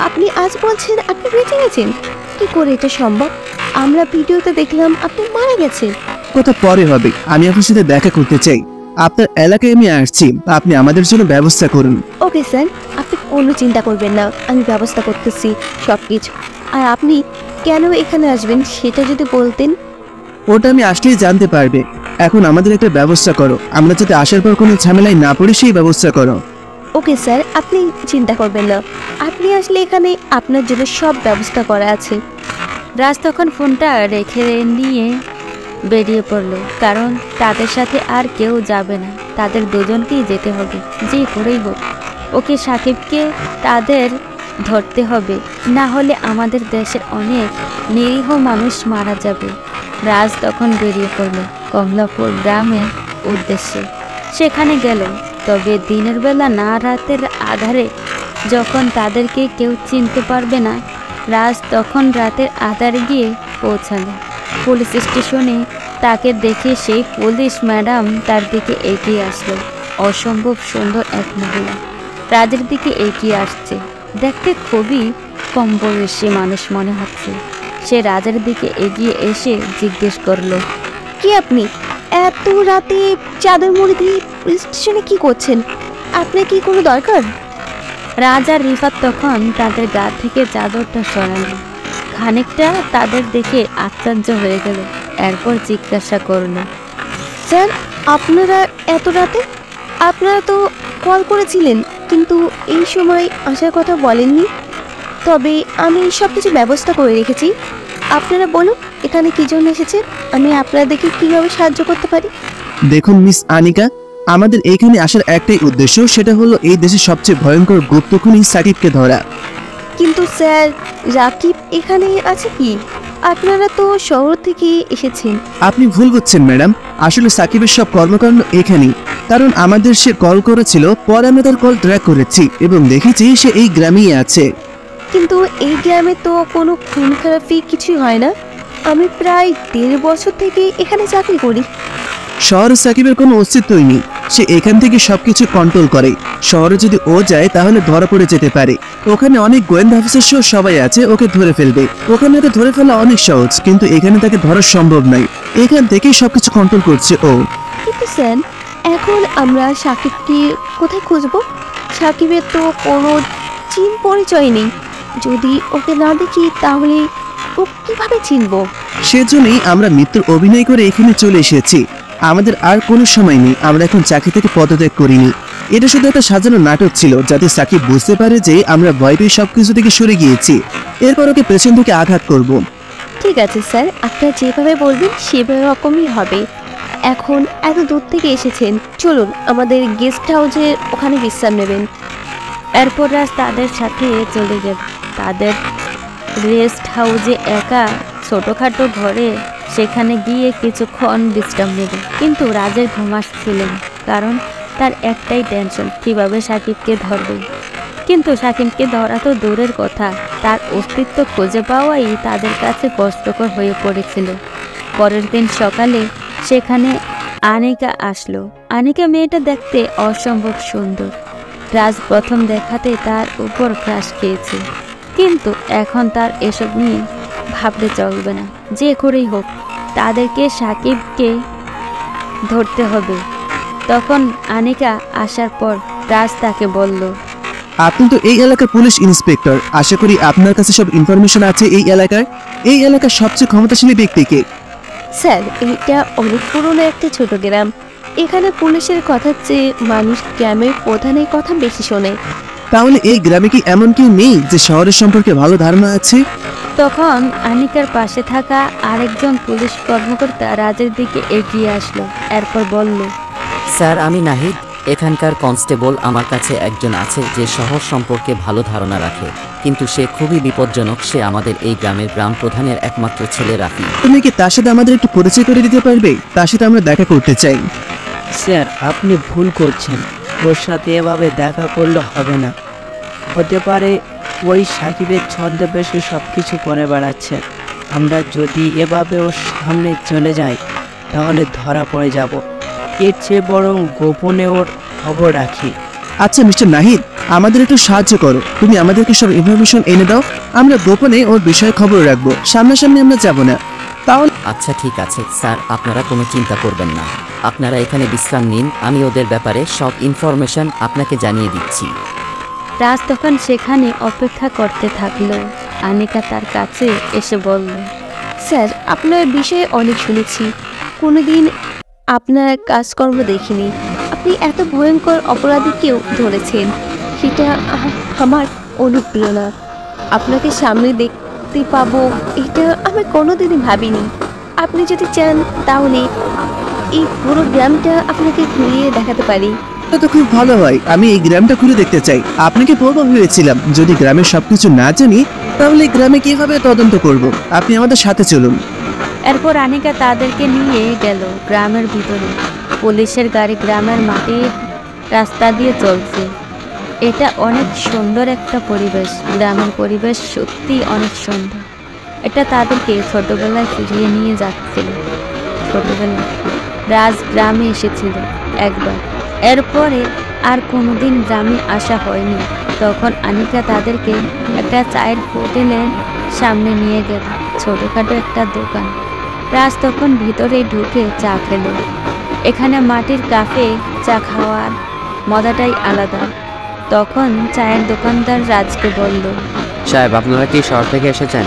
আপনি আজ বলছেন আপনি বেঁচে গেছেন? কি করে এটা সম্ভব? আমরা ভিডিওতে দেখলাম আপনি মারা গেছেন। কথা পরে হবে, আমি আপনার সাথে দেখা করতে চাই। আপনার এলাকায় আমি আসছি, আপনি আমাদের জন্য ব্যবস্থা করুন। ওকে স্যার, আপনি কোনো চিন্তা করবেন না, আমি ব্যবস্থা করতেছি সব কিছু। আর আপনি কেন এখানে আসবেন সেটা যদি বলতেন। ওটা আমি আসলেই জানতে পারবে। এখন আমাদের একটা ব্যবস্থা করো, আমরা যাতে আসার পর কোনো ঝামেলায় না পড়ি সেই ব্যবস্থা করো। ওকে স্যার, আপনি চিন্তা করবেন না, আপনি আসলে এখানে আপনার জন্য সব ব্যবস্থা করা আছে। রাজ তখন ফোনটা রেখে নিয়ে বেরিয়ে পড়ল, কারণ তাদের সাথে আর কেউ যাবে না, তাদের দুজনকেই যেতে হবে যে করেই হোক। ওকে সাকিবকে তাদের ধরতে হবে, না হলে আমাদের দেশের অনেক নিরীহ মানুষ মারা যাবে। রাজ তখন বেরিয়ে পড়ল। কমলাপুর গ্রামের উদ্দেশ্যে। সেখানে গেল, তবে দিনের বেলা না রাতের আধারে, যখন তাদেরকে কেউ চিনতে পারবে না। রাজ তখন রাতের আধারে গিয়ে পৌঁছালো পুলিশ স্টেশনে। তাকে দেখে সেই পুলিশ ম্যাডাম তার দিকে এগিয়ে আসলো। অসম্ভব সুন্দর এক মহিলা রাজের দিকে এগিয়ে আসছে। দেখতে খুবই কম বয়সী মানুষ মনে হচ্ছে। সে রাজের দিকে এগিয়ে এসে জিজ্ঞেস করলো, কি আপনি এত রাতে চাদর মুড়ি দিয়ে পুলিশ স্টেশনে কি করছেন? আপনার কি কোনো দরকার? রাজ আর রিফাত তখন তাদের গা থেকে চাদরটা সরালো। খানিকটা তাদের দেখে আশ্চর্য হয়ে গেল। এরপর জিজ্ঞাসা করলো, স্যার, আপনারা এত রাতে? আপনারা তো কল করেছিলেন, কিন্তু এই সময় আসার কথা বলেননি। তবে আমি সব কিছু ব্যবস্থা করে রেখেছি। আপনারা বলুন এখানে কী জন্য এসেছেন, আমি আপনাদেরকে কীভাবে সাহায্য করতে পারি? দেখুন মিস আনিকা, আমাদের এখানে আসার একটাই উদ্দেশ্য, সেটা হলো এই দেশের সবচেয়ে ভয়ঙ্কর গুপ্তখনি সাকিবকে ধরা। কিন্তু স্যার, রাকিব এখানে আছে কি? আপনারা তো শহর থেকে এসেছেন। আপনি ভুল বুঝছেন ম্যাডাম, আসলে সাকিবের সব কর্মকাণ্ড এখানেই। কারণ আমাদের সে কল করেছিল, পরে আমরা তার কল ট্র্যাক করেছি এবং দেখেছি সে এই গ্রামেই আছে। কিন্তু এই গ্রামে তো কোনো খুন খারাপি কিছুই হয় না। আমি প্রায় 1.5 বছর থেকে এখানে চাকরি করি। শহরে সাকিবের কোনো অস্তিত্বই নেই। সে এখান থেকে সবকিছু কন্ট্রোল করে। শহরে যদি ও যায় তাহলে ধরা পড়ে যেতে পারে। ওখানে অনেক গোয়েন্দা অফিসার সহ সবাই আছে, ওকে ধরে ফেলবে। ওখানে ওকে ধরে ফেলা অনেক সহজ, কিন্তু এখানে তাকে ধরা সম্ভব নয়। এখান থেকেই সবকিছু কন্ট্রোল করছে ও। কিন্তু স্যার, এখন আমরা সাকিবকে কোথায় খুঁজবো? সাকিবের তো কোনো চিন পরিচয় নেই। যদি ওকে না দেখি তাহলে ও কিভাবে চিনবো? সেজন্যই আমরা মৃত্যুর অভিনয় করে এখানে চলে এসেছি। আমাদের আর কোনো সময় নেই। আমরা এখন চাকরি থেকে পদত্যাগ করিনি। এটা শুধু একটা সাজানো নাটক ছিল, যাতে সাকিব বুঝতে পারে যে আমরা ভয় পেয়ে সবকিছু থেকে সরে গিয়েছি। এরপর ওকে পেছন থেকে আঘাত করব। ঠিক আছে স্যার, আপনারা যেভাবে বলবেন সেভাবে রকমই হবে। এখন এত দূর থেকে এসেছেন, চলুন আমাদের গেস্ট হাউসের ওখানে বিশ্রাম নেবেন। এরপর রাজ তাদের সাথে চলে যাবে তাদের রেস্ট হাউসে, একা ছোটোখাটো ঘরে। সেখানে গিয়ে কিছুক্ষণ বিশ্রাম নেবে। কিন্তু রাজের ঘুম আসছিল না, কারণ তার একটাই টেনশন, কিভাবে সাকিবকে ধরবে। কিন্তু সাকিবকে ধরা তো দূরের কথা, তার অস্তিত্ব খুঁজে পাওয়াই তাদের কাছে কষ্টকর হয়ে পড়েছিল। পরের দিন সকালে সেখানে আনিকা আসলো। আনিকা মেয়েটা দেখতে অসম্ভব সুন্দর। রাজ প্রথম দেখাতে তার উপর ক্রাশ খেয়েছে, কিন্তু এখন তার এসব নিয়ে ভাবলে চলবে না। যে করেই হোক তাদেরকে সাকিবকে ধরতে হবে। তখন আনিকা আসার পর রাজ তাকে বলল, আপনি তো এই এলাকার পুলিশ ইন্সপেক্টর, আশা করি আপনার কাছে সব ইনফরমেশন আছে এই এলাকার। এই এলাকার সবচেয়ে ক্ষমতাশালী ব্যক্তিকে। স্যার, এটা অনেক পুরনো একটা ছোট গ্রাম। এখানে পুলিশের কথার চেয়ে মানুষ গ্রামের প্রধানের কথা বেশি শোনে। তাহলে এই গ্রামে কি এমন কেউ নেই যে শহরের সম্পর্কে ভালো ধারণা আছে? তখন আনিকার পাশে থাকা আরেকজন পুলিশ কর্মকর্তা রাজের দিকে এগিয়ে আসলো। এরপর বলল, স্যার, আমি নাহিদ, এখানকার কনস্টেবল। আমার কাছে একজন আছে যে শহর সম্পর্কে ভালো ধারণা রাখে, কিন্তু সে খুবই বিপজ্জনক। সে আমাদের এই গ্রামের গ্রাম প্রধানের একমাত্র ছেলে রাফি। তুমি কি তার সাথে আমাদের একটু পরিচয় করে দিতে পারবে? তার সাথে আমরা দেখা করতে চাই। স্যার, আপনি ভুল করছেন। ওর সাথে এভাবে দেখা করলে হবে না। হতে পারে ওই সাকিবের ছদ্মবেশে সব কিছু করে বেড়াচ্ছে। আমরা যদি এভাবে ওর সামনে চলে যাই তাহলে ধরা পড়ে যাব। এর চেয়ে বরং গোপনে ওর খবর রাখি। আচ্ছা মিস্টার নাহিদ, আমাদের একটু সাহায্য করো। তুমি আমাদেরকে সব ইনফরমেশন এনে দাও, আমরা গোপনে ওর বিষয়ে খবর রাখবো। সামনাসামনি আমরা যাব না। তাহলে আচ্ছা ঠিক আছে স্যার, আপনারা কোনো চিন্তা করবেন না। আপনারা এখানে বিশ্রাম নিন, আমি ওদের ব্যাপারে সব ইনফরমেশন আপনাকে জানিয়ে দিচ্ছি। রাজ তখন সেখানে অপেক্ষা করতে থাকলো। আনিকা তার কাছে এসে বলল, স্যার, আপনার বিষয়ে অনেক শুনেছি, কোনোদিন আপনার কাজকর্ম দেখিনি। আপনি এত ভয়ঙ্কর অপরাধীকেও ধরেছেন, সেটা আমার অনুপ্রেরণা। আপনাকে সামনে দেখতে পাবো এটা আমি কোনোদিনই ভাবিনি। আপনি যদি চান তাহলে এই পুরো গ্রামটা আপনাকে ঘুরিয়ে দেখাতে পারি। তো খুব ভালো হয়, আমি এই গ্রামটা ঘুরে দেখতে চাই। আপনাকে বলবো ভেবেছিলাম, যদি গ্রামের সবকিছু না জানি তাহলে এই গ্রামে কিভাবে তদন্ত করব। আপনি আমাদের সাথে চলুন। এরপর আনিকা তাদেরকে নিয়ে গেল গ্রামের ভিতরে। পুলিশের গাড়ি গ্রামের মাটির রাস্তা দিয়ে চলছে। এটা অনেক সুন্দর একটা পরিবেশ। গ্রামের পরিবেশ সত্যি অনেক সুন্দর। এটা তাদেরকে ছোটবেলায় ফিরিয়ে নিয়ে যাচ্ছিল। ছোটবেলায় রাজ গ্রামে এসেছিল একবার, এরপরে আর কোনোদিন গ্রামে আসা হয়নি। তখন আনিকা তাদেরকে একটা চায়ের হোটেলের সামনে নিয়ে গেল, ছোটোখাটো একটা দোকান। রাজ তখন ভিতরে ঢুকে চা খেল। এখানে মাটির কাপে চা খাওয়ার মজাটাই আলাদা। তখন চায়ের দোকানদার রাজকে বলল, সাহেব, আপনারা কি শহর থেকে এসেছেন?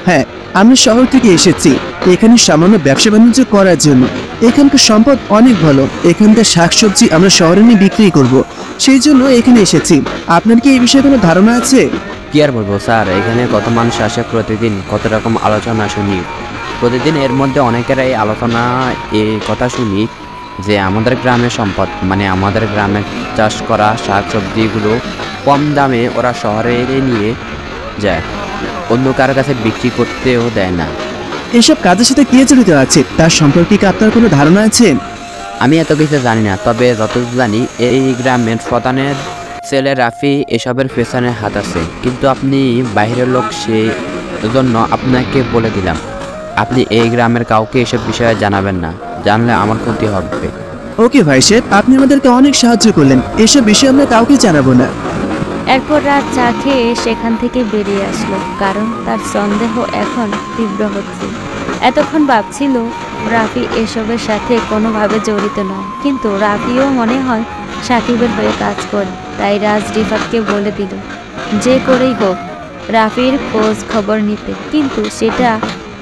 হ্যাঁ, আমি শহর থেকে এসেছি এখানে সামান্য ব্যবসা বাণিজ্য করার জন্য। এখানকার সম্পদ অনেক ভালো। এখানকার শাকসবজি আমরা শহরে নিয়ে বিক্রি করব, সেই জন্য এখানে এসেছি। আপনার কি এই বিষয়ে কোনো ধারণা আছে? কি আর বলবো স্যার, এখানে কত মানুষ আসে প্রতিদিন, কত রকম আলোচনা শুনি প্রতিদিন। এর মধ্যে অনেকের এই আলোচনা এই কথা শুনি যে আমাদের গ্রামের সম্পদ, মানে আমাদের গ্রামের চাষ করা শাকসবজিগুলো কম দামে ওরা শহরে নিয়ে যায়, অন্য কারো কাছে বিক্রি করতেও দেয় না। এসব কাজের সাথে কে জড়িত আছে তার সম্পর্কে কি আপনার কোনো ধারণা আছে? আমি এত কিছু জানি না, তবে যতটুকু জানি এই গ্রামের প্রধানের ছেলে রাফি এসবের পেছনে হাত আছে। কিন্তু আপনি বাইরের লোক, সেই জন্য আপনাকে বলে দিলাম, আপনি এই গ্রামের কাউকে এসব বিষয়ে জানাবেন না, জানলে আমার ক্ষতি হবে। ওকে ভাই সাহেব, আপনি আমাদেরকে অনেক সাহায্য করলেন। এসব বিষয়ে আমরা কাউকে জানাবো না। এরপর রাত চা খেয়ে সেখান থেকে বেরিয়ে আসলো, কারণ তার সন্দেহ এখন তীব্র হচ্ছে। এতক্ষণ ভাবছিল রাফি এসবের সাথে কোনোভাবে জড়িত নয়, কিন্তু রাফিও মনে হয় সাকিবের হয়ে কাজ করে। তাই রাজ রিফাতকে বলে দিল যে করেই হোক রাফির খোঁজ খবর নিতে, কিন্তু সেটা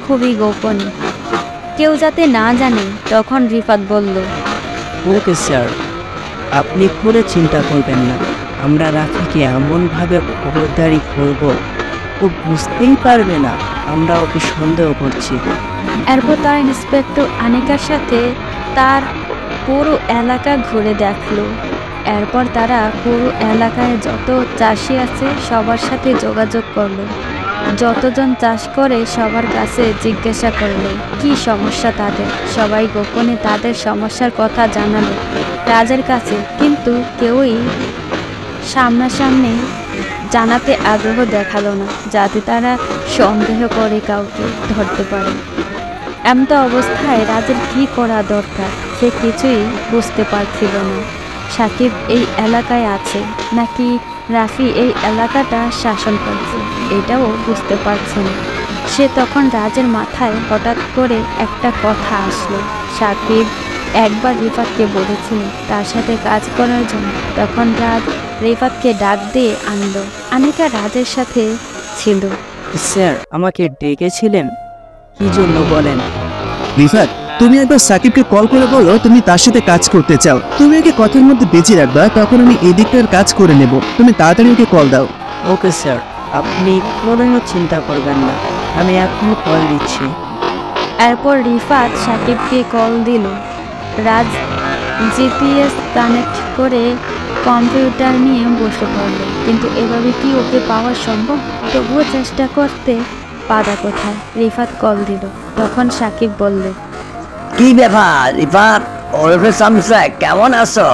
খুবই গোপনে, কেউ যাতে না জানে। তখন রিফাত বলল, ওকে স্যার, আপনি করে চিন্তা করবেন না। আমরা রাফিকে এমনভাবে খবরদারি করব ও বুঝতেই পারবে না আমরা ওকে সন্দেহ করছি। এরপর তার ইন্সপেক্টর আনিকার সাথে তার পুরো এলাকা ঘুরে দেখলো। এরপর তারা পুরো এলাকায় যত চাষি আছে সবার সাথে যোগাযোগ করলো। যতজন চাষ করে সবার কাছে জিজ্ঞাসা করলো কি সমস্যা তাদের। সবাই গোপনে তাদের সমস্যার কথা জানালো রাজের কাছে, কিন্তু কেউই সামনাসামনি জানাতে আগ্রহ দেখালো না, যাতে তারা সন্দেহ করে কাউকে ধরতে পারে। এমতো অবস্থায় রাজের কি করা দরকার সে কিছুই বুঝতে পারছিল না। সাকিব এই এলাকায় আছে নাকি রাফি এই এলাকাটা শাসন করছে এটাও বুঝতে পারছে না সে। তখন রাজের মাথায় হঠাৎ করে একটা কথা আসলো। সাকিব একবার রিফাতকে বলেছিল তার সাথে কাজ করার জন্য। তখন রাজ রিফাতকে ডাক দিয়ে আনলো। আনিকা রাজের সাথে ছিল। স্যার, আমাকে ডেকেছিলেন কি জন্য বলেন? রিফাত, তুমি একবার সাকিবকে কল করে বলো তুমি তার সাথে কাজ করতে চাও। তুমি ওকে কথার মধ্যে বেঁচে রাখবা, তখন আমি এই দিকটার কাজ করে নেব। তুমি তাড়াতাড়ি ওকে কল দাও। ওকে স্যার, আপনি কোনো চিন্তা করবেন না, আমি এখন কল দিচ্ছি। এরপর রিফাত সাকিবকে কল দিল। রাজ জিপিএস কানেক্ট করে কম্পিউটার নিয়ে বসে পড়ল, কিন্তু এভাবে কি ওকে পাওয়া সম্ভব? তবুও চেষ্টা করতে বাধা কোথায়? রিফাত কল দিল। তখন সাকিব বলল, কি ব্যাপার রিফাত, ওরফে শামসা, কেমন আছো?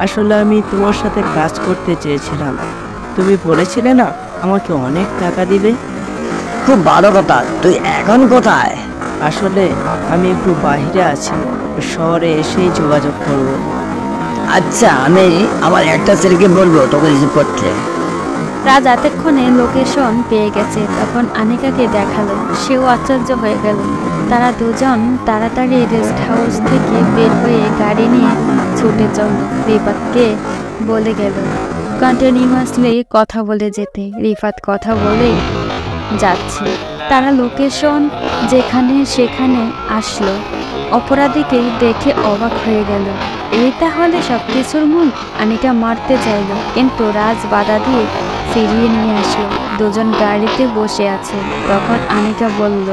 আসলে আমি তোমার সাথে কাজ করতে চেয়েছিলাম। তুমি বলেছিলে না আমাকে অনেক টাকা দিবে। খুব ভালো কথা, তুই এখন কোথায়? আসলে আমি একটু বাইরে আছি, শহরে এসেই যোগাযোগ করব। আচ্ছা, আমি আমার একটা ছেলেকে বলবো তোকে রিসিভ করতে। রাজ এতক্ষণে লোকেশন পেয়ে গেছে। তখন আনিকাকে দেখালো, সেও আশ্চর্য হয়ে গেল। তারা দুজন তাড়াতাড়ি রেস্ট হাউস থেকে বের হয়ে গাড়ি নিয়ে ছুটে চলল। রিফাতকে বলে গেল কন্টিনিউয়াসলি কথা বলে যেতে। রিফাত কথা বলে যাচ্ছে। তারা লোকেশন যেখানে সেখানে আসলো। অপরাধীকে দেখে অবাক হয়ে গেল। এই তাহলে সব কিছুর মূল? আনিকা মারতে চাইল, কিন্তু রাজ বাধা দিয়ে ফিরিয়ে নিয়ে আসলো। দুজন গাড়িতে বসে আছে। তখন আনিকা বলল,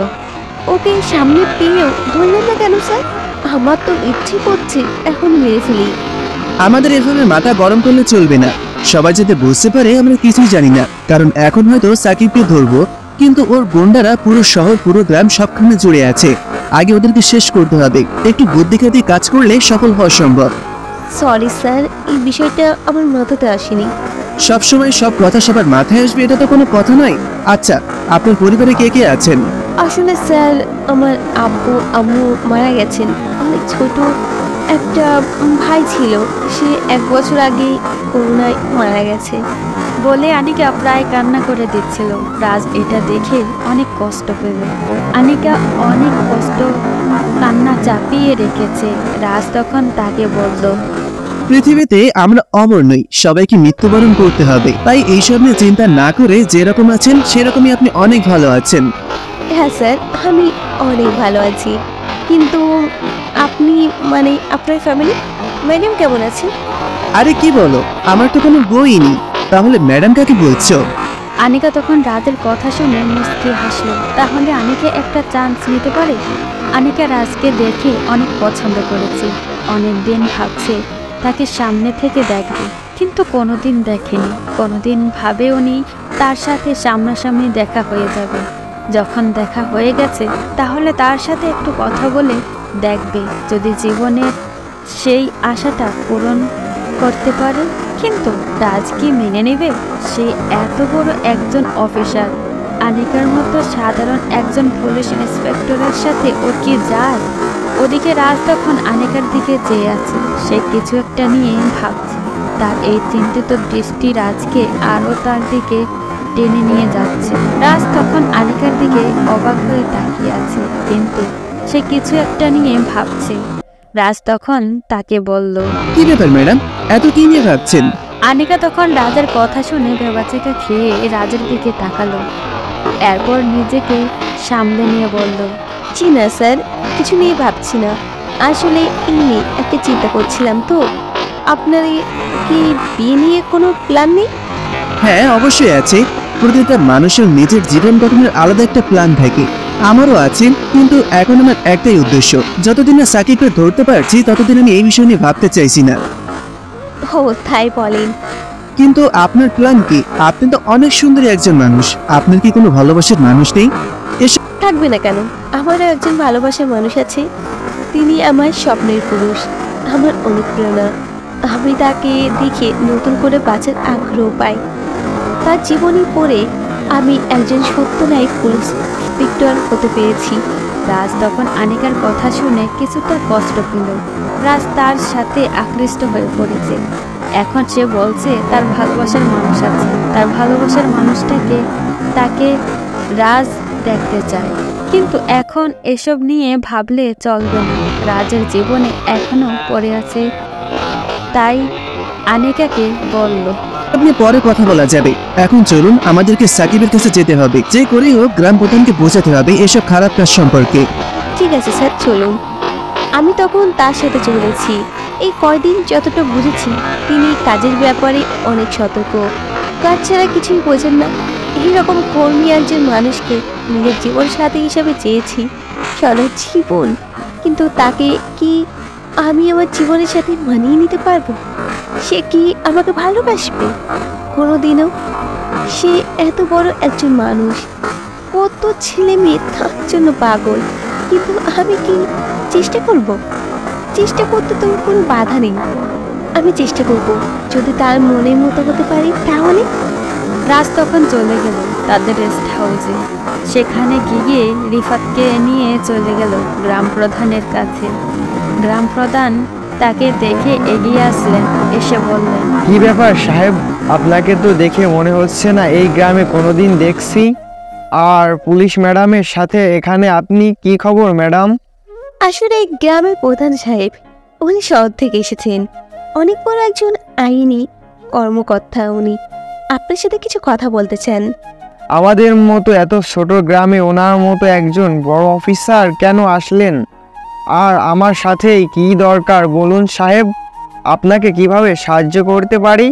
ওকে সামনে পেয়েও ধরলেন না কেন স্যার? আমার তো ইচ্ছে করছে এখন মেরে ফেলি। আমাদের এভাবে মাথা গরম করলে চলবে না। সবাই যাতে বুঝতে পারে আমরা কিছুই জানি না, কারণ এখন হয়তো সাকিবকে ধরবো, কিন্তু ওর গুন্ডারা পুরো শহর পুরো গ্রাম সবখানে জুড়ে আছে। আগে ওদেরকে শেষ করতে হবে। একটু বুদ্ধি খাটিয়ে কাজ করলে সফল হওয়া সম্ভব। সরি স্যার, এই বিষয়টা আমার মাথাতে আসেনি। সবসময় সব কথা সবার মাথায় আসবে এটা তো কোনো কথা নয়। আচ্ছা, আপনার পরিবারে কে কে আছেন? আসলে স্যার, আমার আব্বু আম্মু মারা গেছেন। অনেক ছোট একটা ভাই ছিল, সে 1 বছর আগে করোনায় মারা গেছে। বলে আনিকা প্রায় কান্না করে দিচ্ছিল। রাজ এটা দেখে অনেক কষ্ট পেল। আনিকা অনেক কষ্ট কান্না চাপিয়ে রেখেছে। রাজ তখন তাকে বলল, পৃথিবীতে আমরা অমর নই, সবাইকে মৃত্যুবরণ করতে হবে। তাই এইসব নিয়ে চিন্তা না করে যেরকম আছেন সেরকমই আপনি অনেক ভালো আছেন। হ্যাঁ স্যার, আমি অনেক ভালো আছি। কিন্তু আপনি মানে আপনার ফ্যামিলি, ম্যাডাম কেমন আছেন? আরে কি বলো, আমার তো কোনো বই নেই। তাহলে ম্যাডাম কাকে বলছো? আনিকা তখন রাজের কথা শুনে মুচকি হাসলো। তাহলে আনিকা একটা চান্স নিতে পারে। আনিকা রাজকে দেখে অনেক পছন্দ করেছে। অনেক দিন ভাবছে তাকে সামনে থেকে দেখবে, কিন্তু কোনোদিন দেখেনি। কোনোদিন ভাবেও নি তার সাথে সামনাসামনি দেখা হয়ে যাবে। যখন দেখা হয়ে গেছে তাহলে তার সাথে একটু কথা বলে দেখবে যদি জীবনের সেই আশাটা পূরণ করতে পারে। কিন্তু রাজ কি মেনে নেবে? সে এত বড় একজন অফিসার, আনিকার মতো সাধারণ একজন পুলিশ ইন্সপেক্টরের সাথে ওর কি যায়? ওদিকে রাজ তখন আনিকার দিকে চেয়ে আছে। সে কিছু একটা নিয়ে ভাবছে। তার এই চিন্তিত দৃষ্টি রাজকে আরও তার দিকে টেনে নিয়ে যাচ্ছে। রাজ তখন আনিকার দিকে অবাক হয়ে তাকিয়ে আছে, কিন্তু সে কিছু একটা নিয়ে ভাবছে। রাজ তখন তাকে বলল, কি ব্যাপার ম্যাডাম, এত কি নিয়ে ভাবছেন? আনিকা তখন রাজের কথা শুনে ভেবাচিকা খেয়ে রাজের দিকে তাকালো। এরপর নিজেকে সামলে নিয়ে বলল, জি না স্যার, কিছু নিয়ে ভাবছি না। আসলে এমনি একটা চিন্তা করছিলাম তো। আপনার কি বিয়ে নিয়ে কোনো প্ল্যান নেই? হ্যাঁ, অবশ্যই আছে। প্রতিটা মানুষের নিজের জীবন গঠনের আলাদা একটা প্ল্যান থাকে। আমারও আছে, কিন্তু এখন আমার একটাই উদ্দেশ্য। যতদিন না সাকিবকে ধরতে পারছি ততদিন আমি এই বিষয় নিয়ে ভাবতে চাইছি না। ও তাই বলেন? কিন্তু আপনার প্ল্যান কি? আপনি তো অনেক সুন্দরী একজন মানুষ। আপনার কি কোনো ভালোবাসার মানুষ নেই? থাকবে না কেন? আমারও একজন ভালোবাসার মানুষ আছে। তিনি আমার স্বপ্নের পুরুষ, আমার অনুপ্রেরণা। আমি তাকে দেখে নতুন করে বাঁচার আগ্রহ পাই। তার জীবনী পড়ে আমি একজন সত্যনায়ক পুলিশ ইন্সপেক্টর হতে পেরেছি। রাজ তখন আনিকার কথা শুনে কিছুটা কষ্ট পেল। রাজ তার সাথে আকৃষ্ট হয়ে পড়েছে। এখন সে বলছে তার ভালোবাসার মানুষ আছে। তার ভালোবাসার মানুষটাকে তাকে রাজ দেখতে চায়। কিন্তু এখন এসব নিয়ে ভাবলে চলবে না। রাজের জীবনে এখনো পড়ে আছে। তাই আনিকাকে বলল, আপনি পরে কথা বলা যাবে। এখন চলুন, আমাদেরকে সাকিবের কাছে যেতে হবে। যে করেই হোক গ্রাম প্রধানকে বোঝাতে হবে এসব খারাপ কাজ সম্পর্কে। ঠিক আছে স্যার, চলুন। আমি তখন তার সাথে চলেছি। এই কয়দিন যতটা বুঝেছি, তিনি কাজের ব্যাপারে অনেক সতর্ক। কাজ ছাড়া কিছুই বোঝেন না। এইরকম কর্মী একজন মানুষকে নিজের জীবন সাথী হিসাবে চেয়েছি, সারা জীবন। কিন্তু তাকে কি আমি আমার জীবনের সাথে মানিয়ে নিতে পারবো? সে কি আমাকে ভালোবাসবে? কোনোদিনও। সে এত বড় একজন মানুষ, কত ছেলে মেয়ে তার জন্য পাগল। কিন্তু আমি কি চেষ্টা করব? চেষ্টা করতে তো কোনো বাধা নেই। আমি চেষ্টা করব। যদি তার মনের মতো হতে পারি তাহলে। রাজ তখন চলে গেল তাদের রেস্ট হাউসে। সেখানে গিয়ে রিফাতকে নিয়ে চলে গেল গ্রাম প্রধানের কাছে। গ্রাম প্রধান তাকে দেখে এগিয়ে আসলেন। এসে বললেন, কি ব্যাপার সাহেব, আপনাকে তো দেখে মনে হচ্ছে না এই গ্রামে কোনোদিন দেখছি। আর পুলিশ ম্যাডামের সাথে এখানে আপনি কি খবর ম্যাডাম? আসলে গ্রামের প্রধান সাহেব, উনি শহর থেকে এসেছেন। অনেক বড় একজন আইনি কর্মকর্তা উনি। আপনার সাথে কিছু কথা বলতে চান। আমাদের মতো এত ছোট গ্রামে ওনার মতো একজন বড় অফিসার কেন আসলেন? আর আমার সাথে কি দরকার বলুন সাহেব, আপনাকে কিভাবে সাহায্য করতে পারি?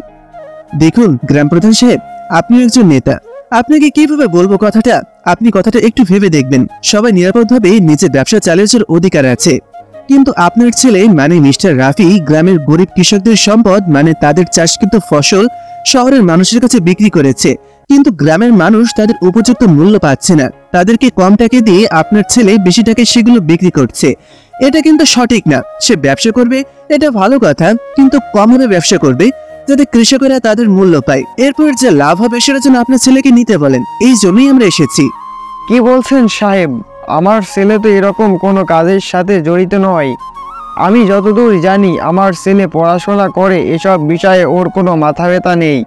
দেখুন গ্রাম প্রধান সাহেব, আপনি একজন নেতা। আপনাকে কিভাবে বলবো কথাটা? আপনি কথাটা একটু ভেবে দেখবেন। সবাই নিরাপদভাবে নিজের ব্যবসা চালিয়ে যাওয়ার অধিকার আছে। কিন্তু আপনার ছেলে মানে মিস্টার রাফি গ্রামের গরিব কৃষকদের সম্পদ মানে তাদের চাষকৃত ফসল শহরের মানুষের কাছে বিক্রি করেছে। কিন্তু গ্রামের মানুষ তাদের উপযুক্ত মূল্য পাচ্ছে না, তাদেরকে কম টাকা দিয়ে আপনার ছেলে বেশি টাকায় সেগুলো বিক্রি করছে। এটা কিন্তু সঠিক না। সে ব্যবসা করবে, এটা ভালো কথা, কিন্তু কমভাবে ব্যবসা করবে যাতে কৃষকেরা তাদের মূল্য পায়। এরপর যে লাভ হবে সেটা যেন আপনার ছেলেকে নিতে বলেন। এই জন্যই আমরা এসেছি। কি বলছেন সাহেব? আমার ছেলে তো এরকম কোনো কাজের সাথে জড়িত নয়। আমি যতদূর জানি আমার ছেলে পড়াশোনা করে, এসব বিষয়ে ওর কোনো মাথা ব্যথা নেই।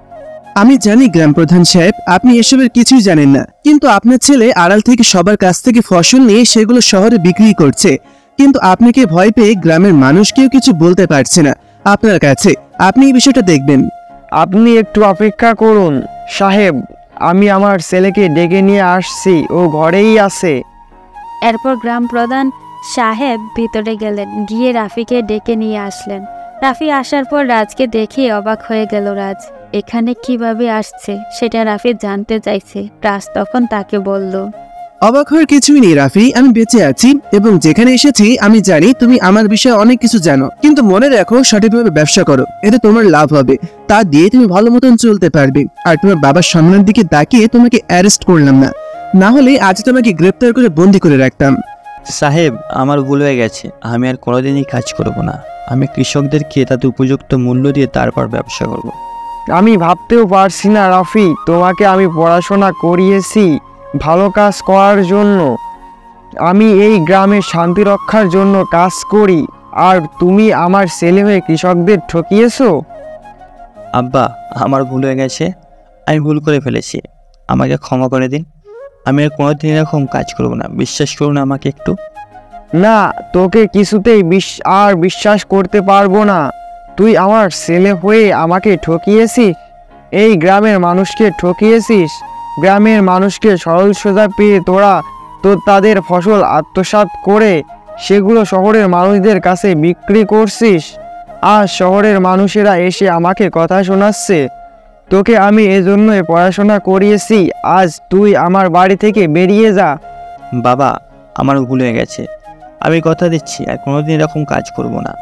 আমি জানি গ্রাম প্রধান সাহেব, আপনি এসবের কিছুই জানেন না, কিন্তু আপনার ছেলে আড়াল থেকে সবার কাছ থেকে ফসল নিয়ে সেগুলো শহরে বিক্রি করছে। কিন্তু আপনাকে ভয় পেয়ে গ্রামের মানুষ কেউ কিছু বলতে পারছে না আপনার কাছে। আপনি এই বিষয়টা দেখবেন। আপনি একটু অপেক্ষা করুন সাহেব, আমি আমার ছেলেকে ডেকে নিয়ে আসছি, ও ঘরেই আছে। এরপর গ্রাম প্রধান সাহেব ভিতরে গেলেন, গিয়ে রাফিকে ডেকে নিয়ে আসলেন। রাফি আসার পর রাজকে দেখে অবাক হয়ে গেল। রাজ এখানে কিভাবে আসছে সেটা রাফি জানতে চাইছে। রাজ তখন তাকে বলল, অবাক হওয়ার কিছুই নেই রাফি, আমি বেঁচে আছি এবং যেখানে এসেছি আমি জানি তুমি আমার বিষয়ে অনেক কিছু জানো। কিন্তু মনে রাখো, সঠিকভাবে ব্যবসা করো, এতে তোমার লাভ হবে। তা দিয়ে তুমি ভালো মতন চলতে পারবে। আর তোমার বাবার সামনের দিকে তাকিয়ে তোমাকে অ্যারেস্ট করলাম না, না হলে আজ তোমাকে গ্রেপ্তার করে বন্দি করে রাখতাম। সাহেব, আমার ভুল হয়ে গেছে। আমি আর কোনোদিনই কাজ করব না। আমি কৃষকদেরকে তাদের উপযুক্ত মূল্য দিয়ে তারপর ব্যবসা করব। আমি ভাবতেও পারছি না রাফি, তোমাকে আমি পড়াশোনা করিয়েছি ভালো কাজ করার জন্য। আমি এই গ্রামের শান্তি রক্ষার জন্য কাজ করি, আর তুমি আমার ছেলে হয়ে কৃষকদের ঠকিয়েছো। আব্বা, আমার ভুল হয়ে গেছে। আমি ভুল করে ফেলেছি, আমাকে ক্ষমা করে দিন। আমি আর কোনোদিন এরকম কাজ করব না। বিশ্বাস করুন আমাকে একটু। না, তোকে কিছুতেই বিশ্বাস করতে পারবো না। তুই আমার ছেলে হয়ে আমাকে ঠকিয়েছিস, এই গ্রামের মানুষকে ঠকিয়েছিস। গ্রামের মানুষকে সরল সোজা পেয়ে তোরা তাদের ফসল আত্মসাৎ করে সেগুলো শহরের মানুষদের কাছে বিক্রি করছিস। আর শহরের মানুষেরা এসে আমাকে কথা শোনাচ্ছে। তোকে আমি এজন্যই পড়াশোনা করিয়েছি। আজ তুই আমার বাড়ি থেকে বেরিয়ে যা। বাবা, আমার ভুল হয়ে গেছে। আমি কথা দিচ্ছি আর কোনোদিন এরকম কাজ করব না।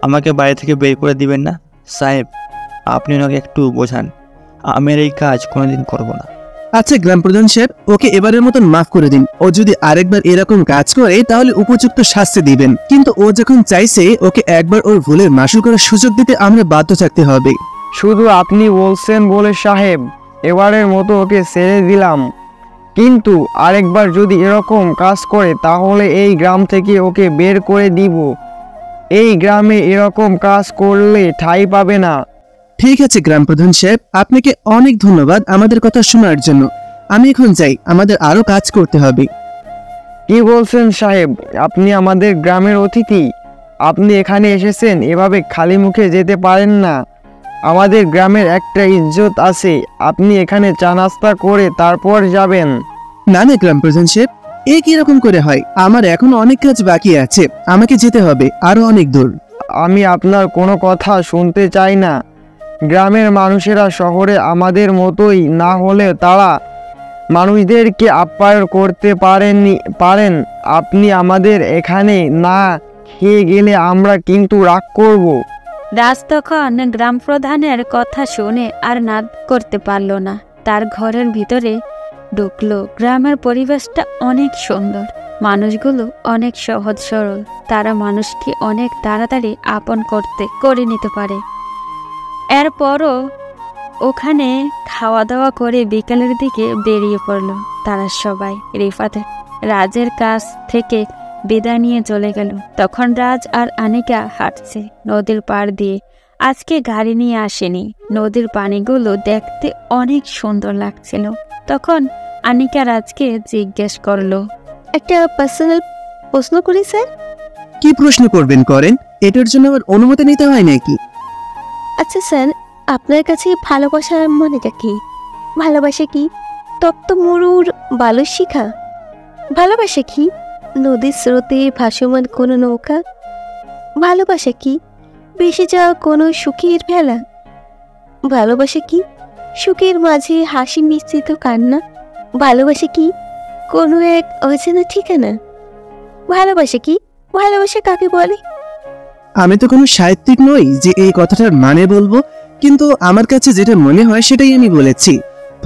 আমাকে বাড়ি থেকে বের করে দিবেন না সাহেব। আপনি ওনাকে একটু বোঝান, আমি আর এই কাজ কোনোদিন করব না। আচ্ছা গ্রাম প্রধান সাহেব, ওকে এবারের মতন মাফ করে দিন। ও যদি আরেকবার এরকম কাজ করে তাহলে উপযুক্ত শাস্তি দিবেন। কিন্তু ও যখন চাইছে ওকে একবার ওর ভুলের মাসুল করার সুযোগ দিতে আমরা বাধ্য থাকতে হবে। শুধু আপনি বলছেন বলে সাহেব এবারের মতো ওকে ছেড়ে দিলাম, কিন্তু আরেকবার যদি এরকম কাজ করে তাহলে এই গ্রাম থেকে ওকে বের করে দিব। এই গ্রামে এরকম কাজ করলে ঠাঁই পাবে না। ঠিক আছে গ্রাম প্রধান সাহেব, আপনাকে অনেক ধন্যবাদ আমাদের কথা শোনার জন্য। আমি এখন যাই, আমাদের আরো কাজ করতে হবে। কি বলছেন সাহেব? আপনি আমাদের গ্রামের অতিথি। আপনি এখানে এসেছেন, এভাবে খালি মুখে যেতে পারেন না। আমাদের গ্রামের একটা ইজ্জত আছে। আপনি এখানে চা নাস্তা করে তারপর যাবেন। না না গ্রাম প্রধান সাহেব, এ কিরকম করে হয়? আমার এখনো অনেক কাজ বাকি আছে, আমাকে যেতে হবে আরো অনেক দূর। আমি আপনার কোনো কথা শুনতে চাই না। গ্রামের মানুষেরা শহরে আমাদের মতোই না হলে তারা মানুষদেরকে আপ্যায়ন করতে পারেন। আপনি আমাদের এখানে না খেয়ে গেলে আমরা কিন্তু রাগ করব। রাজ তখন গ্রাম প্রধানের কথা শুনে আর না করতে পারল না। তার ঘরের ভিতরে ঢুকলো। গ্রামের পরিবেশটা অনেক সুন্দর, মানুষগুলো অনেক সহজ সরল। তারা মানুষকে অনেক তাড়াতাড়ি আপন করে নিতে পারে। এরপরও ওখানে খাওয়া দাওয়া করে বিকেলের দিকে বেরিয়ে পড়ল তারা সবাই। রিফাত রাজের কাছ থেকে বিদায় নিয়ে চলে গেল। তখন রাজ আর আনিকা হাঁটছে নদীর পাড় দিয়ে। আজকে গাড়ি নিয়ে আসেনি। নদীর পানিগুলো দেখতে অনেক সুন্দর লাগছিল। তখন আনিকা রাজকে জিজ্ঞেস করলো, একটা পার্সোনাল প্রশ্ন করি স্যার। কি প্রশ্ন করবেন করেন, এটার জন্য আমার অনুমতি নিতে হয় নাকি? আচ্ছা স্যার, আপনার কাছে ভালোবাসার মানেটা কি? ভালোবাসা কি তপ্ত মরুর বালুর শিখা? ভালোবাসা কি নদীর স্রোতে ভাসমান কোনো নৌকা? ভালোবাসা কি ভেসে যাওয়া কোনো সুখের ভেলা? ভালোবাসা কি সুখের মাঝে হাসি মিশ্রিত কান্না? ভালোবাসা কি কোনো এক অচেনা ঠিকানা? ভালোবাসা কি? ভালোবাসা কাকে বলে? আমি তো কোনো সাহিত্যিক নই যে এই কথাটার মানে বলবো, কিন্তু আমার কাছে যেটা মনে হয় সেটাই আমি বলেছি।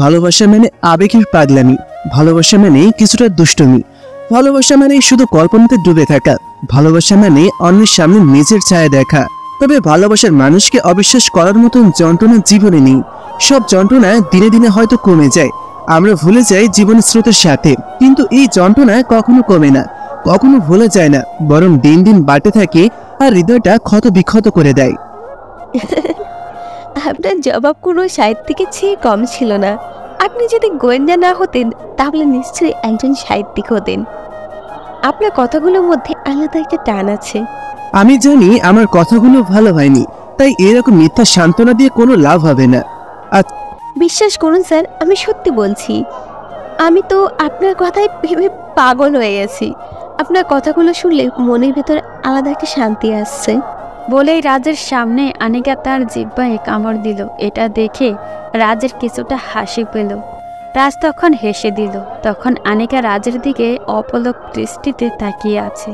ভালোবাসা মানে আবেগের পাগলামি, ভালোবাসা মানে কিছুটা দুষ্টমি, ভালোবাসা মানে শুধু কল্পনাতে ডুবে থাকা, ভালোবাসা মানে অন্যের সামনে নিজের ছায়া দেখা। তবে ভালোবাসার মানুষকে অবিশ্বাস করার মতন যন্ত্রণা জীবনে নেই। সব যন্ত্রণা দিনে দিনে হয়তো কমে যায়, আমরা ভুলে যাই জীবনের স্রোতের সাথে, কিন্তু এই যন্ত্রণা কখনো কমে না, কখনো ভুলে যায় না, বরং দিন দিন বাড়তে থাকে আর হৃদয়টা ক্ষত বিক্ষত করে দেয়। আপনার জবাব কোনো সাহিত্যিকের চেয়ে কম ছিল না। আপনি যদি গোয়েন্দা না হতেন তাহলে নিশ্চয়ই একজন সাহিত্যিক হতেন। আপনার কথাগুলোর মধ্যে আলাদা একটা টান আছে। আমি জানি আমার কথাগুলো ভালো হয়নি, তাই এরকম মিথ্যা সান্ত্বনা দিয়ে কোনো লাভ হবে না। বিশ্বাস করুন স্যার, আমি সত্যি বলছি। আমি তো আপনার কথায় ভেবে পাগল হয়ে গেছি। আপনার কথাগুলো শুনলে মনের ভেতর আলাদা একটা শান্তি আসছে। বলেই রাজের সামনে আনিকা তার জিহ্বায় কামড় দিল। এটা দেখে রাজের কিছুটা হাসি পেল। রাজ তখন হেসে দিল। তখন আনিকা রাজের দিকে অপলক দৃষ্টিতে তাকিয়ে আছে।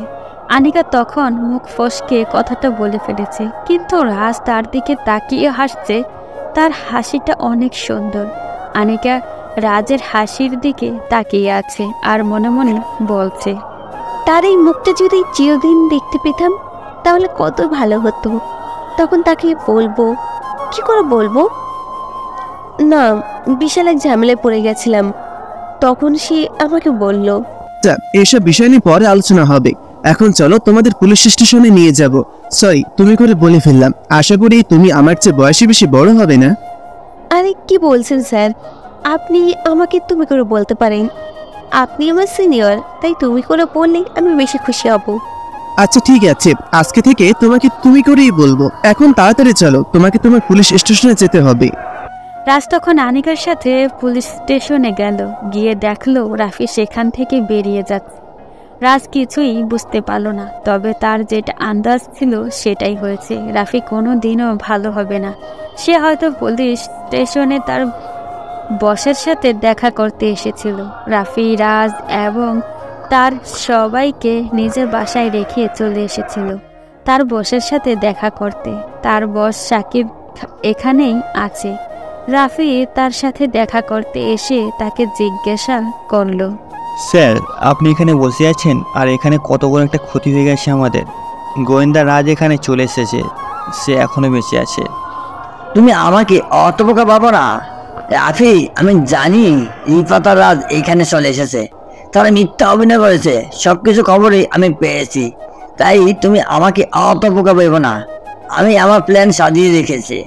আনিকা তখন মুখ ফসকে কথাটা বলে ফেলেছে, কিন্তু রাজ তার দিকে তাকিয়ে হাসছে। তার হাসিটা অনেক সুন্দর। আনিকা রাজের হাসির দিকে তাকিয়ে আছে আর মনে মনে বলছে, তার এই মুখটা যদি চিরদিন দেখতে পেতাম তাহলে কত ভালো হতো। তখন তাকে বলবো, কি করে বলবো? না, বিশাল এক ঝামেলায় পড়ে গেছিলাম। তখন সে আমাকে বলল, এসব বিষয় নিয়ে পরে আলোচনা হবে, এখন চলো তোমাদের পুলিশ স্টেশনে নিয়ে যাব। সরি, তুমি করে বলে ফেললাম। আশা করি তুমি আমার চেয়ে বয়সে বেশি বড় হবে না। আরে কি বলছেন স্যার, আপনি আমাকে তুমি করে বলতে পারেন। আপনি আমার সিনিয়র, তাই তুমি করে বললে আমি বেশি খুশি হব। আচ্ছা ঠিক আছে, আজকে থেকে তোমাকে তুমি করেই বলবো। এখন তাড়াতাড়ি চলো, তোমাকে তোমার পুলিশ স্টেশনে যেতে হবে। রাজ তখন আনিকার সাথে পুলিশ স্টেশনে গেল। গিয়ে দেখলো রাফি সেখান থেকে বেরিয়ে যাচ্ছে। রাজ কিছুই বুঝতে পারল না, তবে তার যেটা আন্দাজ ছিল সেটাই হয়েছে। রাফি কোনো দিনও ভালো হবে না। সে হয়তো পুলিশ স্টেশনে তার বসের সাথে দেখা করতে এসেছিল। রাফি, রাজ এবং তার সবাইকে নিজের বাসায় রেখে চলে এসেছিল তার বসের সাথে দেখা করতে। তার বস সাকিব এখানেই আছে। রাফি তার সাথে দেখা করতে এসে তাকে জিজ্ঞাসা করলো, স্যার আপনি এখানে বসে আছেন আর এখানে কত বড় একটা ক্ষতি হয়ে গেছে আমাদের। গোয়েন্দা রাজ এখানে চলে এসেছে, সে এখনো বেঁচে আছে। তুমি আমাকে অত বোকা ভাবো না রাফি। আমি জানি রিফাত আর রাজ এইখানে চলে এসেছে, তারা মিথ্যা অভিনয় করেছে। সবকিছু খবরই আমি পেয়েছি, তাই তুমি আমাকে অত বোকা ভেবো না। আমি আমার প্ল্যান সাজিয়ে রেখেছি।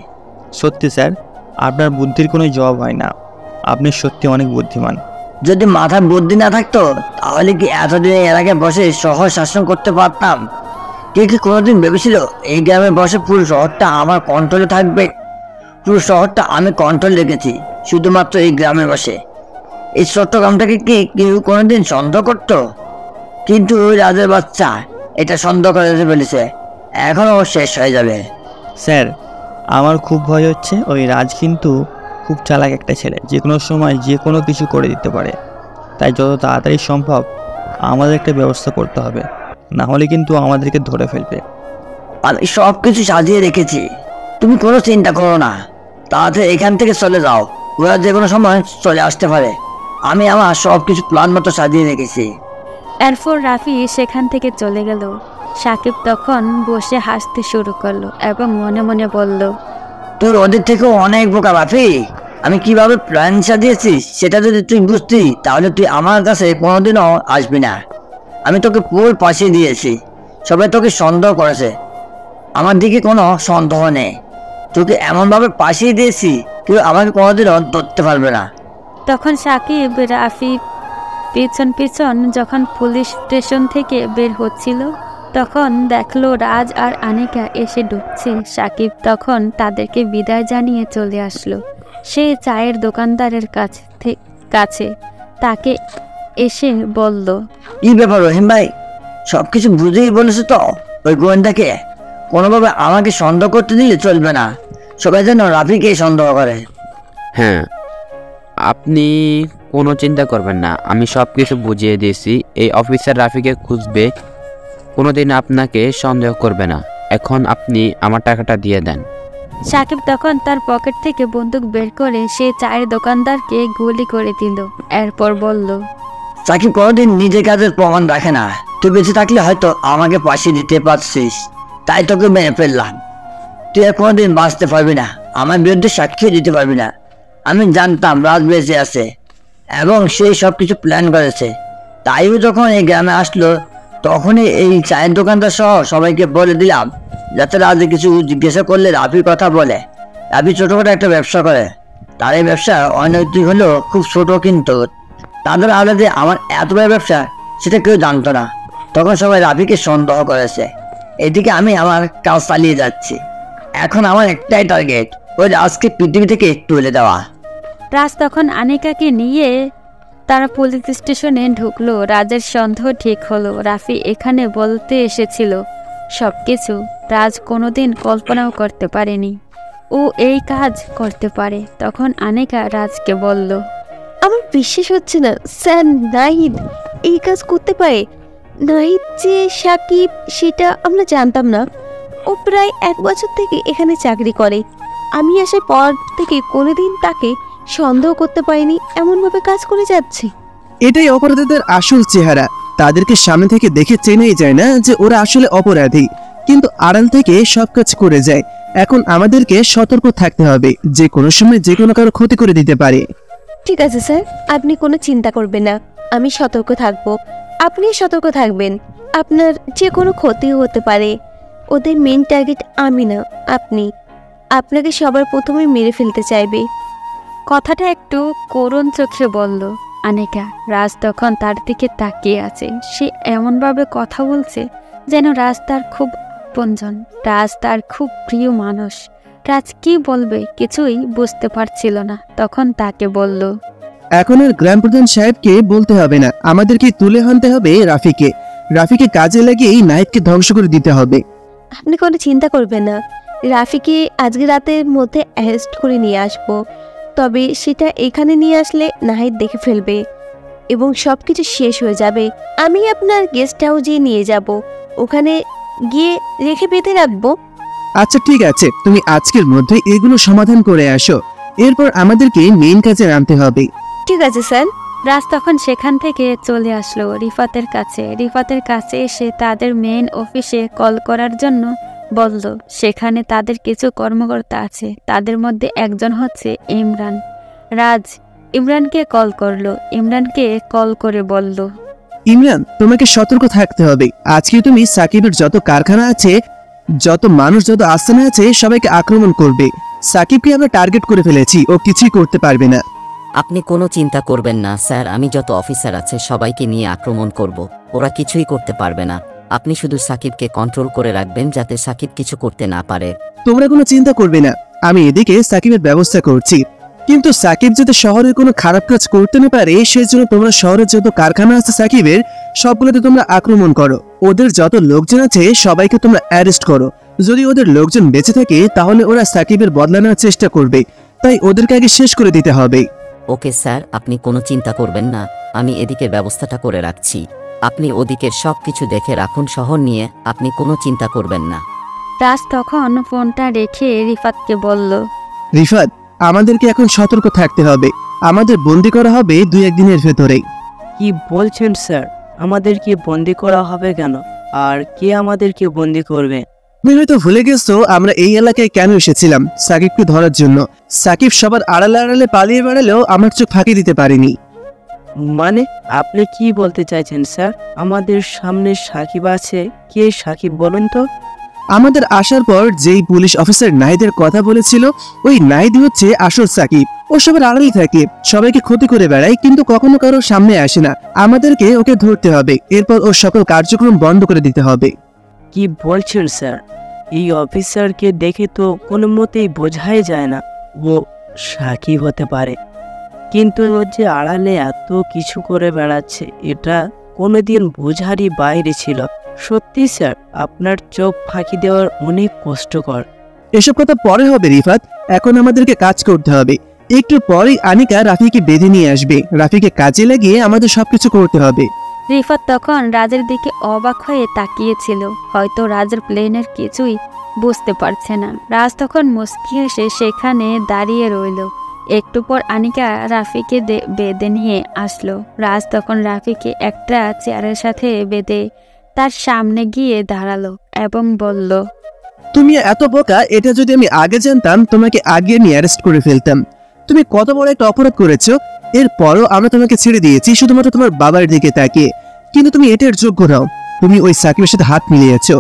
সত্যি স্যার, আপনার বুদ্ধির কোনো জবাব হয় না। আপনি সত্যি অনেক বুদ্ধিমান। যদি মাথায় বুদ্ধি না থাকতো তাহলে কি এতদিন এলাকায় বসে শহর শাসন করতে পারতাম? কে কি কোনোদিন ভেবেছিল এই গ্রামে বসে পুরো শহরটা আমার কন্ট্রোলে থাকবে? পুরো শহরটা আমি কন্ট্রোল রেখেছি শুধুমাত্র এই গ্রামে বসে। এই ছোট্ট গ্রামটাকে কি কেউ কোনোদিন সন্দেহ করতো? কিন্তু ওই রাজের বাচ্চা এটা সন্দেহ করে ফেলেছে, এখনও শেষ হয়ে যাবে। স্যার আমার খুব ভয় হচ্ছে, ওই রাজ কিন্তু খুব চালাক একটা ছেলে, যে কোনো সময় যে কোনো কিছু করে দিতে পারে। তাই যত তাড়াতাড়ি সম্ভব আমাদের একটা ব্যবস্থা করতে হবে, না হলে কিন্তু আমাদেরকে ধরে ফেলবে। আমি সব কিছু সাজিয়ে রেখেছি, তুমি কোনো চিন্তা করো না। তাড়াতাড়ি এখান থেকে চলে যাও, ওরা যে কোনো সময় চলে আসতে পারে। আমি আমার সব কিছু প্ল্যান মতো সাজিয়ে রেখেছি। এরপর রাফি সেখান থেকে চলে গেল। সাকিব তখন বসে হাসতে শুরু করলো এবং মনে মনে বলল, তোর ওদের থেকেও অনেক বোকা রাফি। আমি কিভাবে প্ল্যান সাজিয়েছি সেটা যদি তুই বুঝতি তাহলে তুই আমার কাছে কোনোদিনও আসবি না। আমি তোকে পুরো পাশে দিয়েছি, সবাই তোকে সন্দেহ করেছে, আমার দিকে কোনো সন্দেহ নেই। তোকে এমনভাবে পাশিয়ে দিয়েছি কেউ আমাকে কোনোদিনও ধরতে পারবে না। তখন সাকিব রাফি পিছন পিছন যখন পুলিশ স্টেশন থেকে বের হচ্ছিল তখন দেখলো রাজ আর আনিকা এসে ঢুকছে। সাকিব তখন তাদেরকে বিদায় জানিয়ে চলে আসলো। সে চায়ের দোকানদারের কাছে তাকে এসে বলল, কি ব্যাপার রহিম ভাই, সবকিছু বুঝেই বলেছো তো? ওই গোয়েন্দাকে কোনোভাবে আমাকে সন্দেহ করতে দিলে চলবে না, সবাই যেন রাফিকে সন্দেহ করে। হ্যাঁ, আপনি কোনো চিন্তা করবেন না, আমি সব কিছু বুঝিয়ে দিয়েছি। এই অফিসার রাফিকে খুঁজবে, কোনোদিন আপনাকে সন্দেহ করবে না। এখন আপনি আমার টাকাটা দিয়ে দেন। সাকিব তখন তার পকেট থেকে বন্দুক বের করে সে চায়ের দোকানদারকে গুলি করে দিল। এরপর বলল, সাকিব কোনোদিন নিজের কাজের প্রমাণ রাখে না। তুই বেঁচে থাকলে হয়তো আমাকে ফাঁসি দিতে পারছিস, তাই তোকে মেরে ফেললাম। তুই আর কোনোদিন বাঁচতে পারবি না, আমার বিরুদ্ধে সাক্ষী দিতে পারবি না। আমি জানতাম রাজ বেঁচে আছে এবং সে সব কিছু প্ল্যান করেছে। তাইও যখন এই গ্রামে আসলো তখনই এই চায়ের দোকানদার সহ সবাইকে বলে দিলাম যাতে রাজে কিছু জিজ্ঞাসা করলে রাফির কথা বলে। রাফি ছোটখাটো একটা ব্যবসা করে, তার এই ব্যবসা অনৈতিক হলেও খুব ছোট, কিন্তু তাদের আলাদা আমার এত বড় ব্যবসা সেটা কেউ জানতো না। তখন সবাই রাফিকে সন্দেহ করেছে। এদিকে আমি আমার কাজ চালিয়ে যাচ্ছি। এখন আমার একটাই টার্গেট, ওই রাজকে পৃথিবী থেকে একটু তুলে দেওয়া। রাজ তখন আনিকাকে নিয়ে তারা পুলিশ স্টেশনে ঢুকলো। রাজের সন্দেহ ঠিক হলো, রাফি এখানে বলতে এসেছিল সবকিছু। রাজ কোনোদিন কল্পনাও করতে পারেনি ও এই কাজ করতে পারে। তখন আনিকা রাজকে বলল, আমার বিশ্বাস হচ্ছে না স্যার, নাহিদ এই কাজ করতে পারে। নাহিদ যে সাকিব সেটা আমরা জানতাম না। ও প্রায় 1 বছর থেকে এখানে চাকরি করে। আমি আসার পর থেকে কোনোদিন তাকে সন্দেহ করতে পারিনি, এমনভাবে কাজ করে যাচ্ছে। এটাই অপরাধীদের আসল চেহারা। তাদেরকে সামনে থেকে দেখে চেনাই যায় না যে ওরা আসলে অপরাধী, কিন্তু আড়াল থেকে সব কাজ করে যায়। এখন আমাদেরকে সতর্ক থাকতে হবে, যে কোনো সময় যে কোনো কারো ক্ষতি করে দিতে পারে। ঠিক আছে স্যার, আপনি কোনো চিন্তা করবেন না, আমি সতর্ক থাকবো। আপনি সতর্ক থাকবেন, আপনার যে কোনো ক্ষতিও হতে পারে। ওদের মেন টার্গেট আমি না, আপনি। আপনাকে সবার প্রথমে মেরে ফেলতে চাইবে। কথাটা একটু করুণ চোখে বলল আনিকা। রাজ তখন তার দিকে তাকিয়ে আছে। সে এমনভাবে কথা বলছে যেন রাজ তার খুব আপনজন, রাজ তার খুব প্রিয় মানুষ। রাজ কি বলবে কিছুই বুঝতে পারছিল না। তখন তাকে বলল, এখন আর গ্রাম প্রধান সাহেবকে বলতে হবে না, আমাদেরকে তুলে আনতে হবে রাফিকে। রাফিকে কাজে লাগিয়ে নাহিদকে ধ্বংস করে দিতে হবে। আপনি কোনো চিন্তা করবেন না, রাফিকে আজকে রাতের মধ্যে অ্যারেস্ট করে নিয়ে আসবো। তবে সেটা এখানে নিয়ে আসলে নাহিদ দেখে ফেলবে এবং সব কিছু শেষ হয়ে যাবে। আমি আপনার গেস্ট হাউসে নিয়ে যাব, ওখানে গিয়ে রেখে বেঁধে রাখবো। আচ্ছা ঠিক আছে, তুমি আজকের মধ্যে এগুলো সমাধান করে আসো, এরপর আমাদেরকে মেইন কাজে নামতে হবে। ঠিক আছে স্যার। রাজ তখন সেখান থেকে চলে আসলো রিফাতের কাছে। রিফাতের কাছে এসে তাদের মেইন অফিসে কল করার জন্য বলল। সেখানে তাদের কিছু কর্মকর্তা আছে, তাদের মধ্যে একজন হচ্ছে ইমরান। রাজ ইমরানকে কল করলো। ইমরানকে কল করে বলল, ইমরান, তোমাকে সতর্ক থাকতে হবে। আজকে তুমি সাকিবের যত কারখানা আছে, যত মানুষ, যত আস্তানা আছে সবাইকে আক্রমণ করবে। সাকিবকে আমরা টার্গেট করে ফেলেছি, ও কিছুই করতে পারবে না। আপনি কোনো চিন্তা করবেন না স্যার, আমি যত অফিসার আছে সবাইকে নিয়ে আক্রমণ করব, ওরা কিছুই করতে পারবে না। আপনি শুধু সাকিবকে কন্ট্রোল করে রাখবেন যাতে সাকিব কিছু করতে না পারে। তোমরা কোনো চিন্তা করবে না, আমি এদিকে সাকিবের ব্যবস্থা করছি। কিন্তু সাকিব যাতে শহরে কোনো খারাপ কাজ করতে না পারে সেজন্য তোমরা শহরের যত কারখানা আছে সাকিবের সবগুলোতে তোমরা আক্রমণ করো। ওদের যত লোকজন আছে সবাইকে তোমরা অ্যারেস্ট করো। যদি ওদের লোকজন বেঁচে থাকে তাহলে ওরা সাকিবের বদলা নেওয়ার চেষ্টা করবে, তাই ওদেরকে আগে শেষ করে দিতে হবে। ওকে স্যার, আপনি কোনো চিন্তা করবেন না, আমি এদিকে ব্যবস্থাটা করে রাখছি। আপনি ওদিকের সব কিছু দেখে রাখুন শহর নিয়ে, আপনি কোনো চিন্তা করবেন না। রাজ তখন ফোনটা রেখে রিফাতকে বলল, রিফাত, আমাদেরকে এখন সতর্ক থাকতে হবে। আমাদের বন্দি করা হবে 2-1 দিনের ভেতরেই। কি বলছেন স্যার? আমাদেরকে বন্দি করা হবে কেন? আর কে আমাদেরকে বন্দি করবে? তুমি হয়তো ভুলে গেছো আমরা এই এলাকায় কেন এসেছিলাম, সাকিবকে ধরার জন্য। সাকিব সবার আড়ালে আড়ালে পালিয়ে বেড়ালেও আমার চোখ ফাঁকি দিতে পারিনি। মানে আপনি কি বলতে চাইছেন স্যার? আমাদের সামনে সাকিব আছে, কে সাকিব বলুন তো? আমাদের আসার পর যেই পুলিশ অফিসার নাহিদের কথা বলেছিল ওই নাহিদ হচ্ছে আসল সাকিব। ও সবার আড়ালে থাকে, সবাইকে ক্ষতি করে বেড়ায়, কিন্তু কখনো কারো সামনে আসে না। আমাদেরকে ওকে ধরতে হবে, এরপর ওর সকল কার্যক্রম বন্ধ করে দিতে হবে। কি বলছেন স্যার? এই অফিসারকে দেখে তো কোনো মতেই বোঝাই যায় না ও সাকিব হতে পারে, কিন্তু ও যে আড়ালে এত কিছু করে বেড়াচ্ছে এটা কোনোদিন বোঝারই বাইরে ছিল। সত্যি স্যার, আপনার চোখ ফাঁকি দেওয়ার অনেক কষ্টকর। এসব কথা পরে হবে রিফাত, এখন আমাদেরকে কাজ করতে হবে। একটু পরেই আনিকা রাফিকে বেঁধে নিয়ে আসবে। রাফিকে কাজে লাগিয়ে আমাদের সবকিছু করতে হবে। রিফাত তখন রাজের দিকে অবাক হয়ে তাকিয়েছিল। হয়তো রাজের প্ল্যানের কিছুই বুঝতে পারছে না। রাজ তখন মুচকি হেসে সেখানে দাঁড়িয়ে রইল। একটু পর আনিকা রাফিকে বেঁধে নিয়ে আসলো। রাজ তখন রাফিকে একটা চেয়ারের সাথে বেঁধে তার সামনে গিয়ে দাঁড়ালো এবং বলল, তুমি এত বোকা, এটা যদি আমি আগে জানতাম তোমাকে আগে নিয়ে অ্যারেস্ট করে ফেলতাম। তুমি কত বড় একটা অপরাধ করেছো, এরপরও আমরা তোমাকে ছেড়ে দিয়েছি শুধুমাত্র তোমার বাবার দিকে তাকিয়ে। কিন্তু তুমি এটার যোগ্য নাও, তুমি ওই সাকিবের সাথে হাত মিলিয়েছো।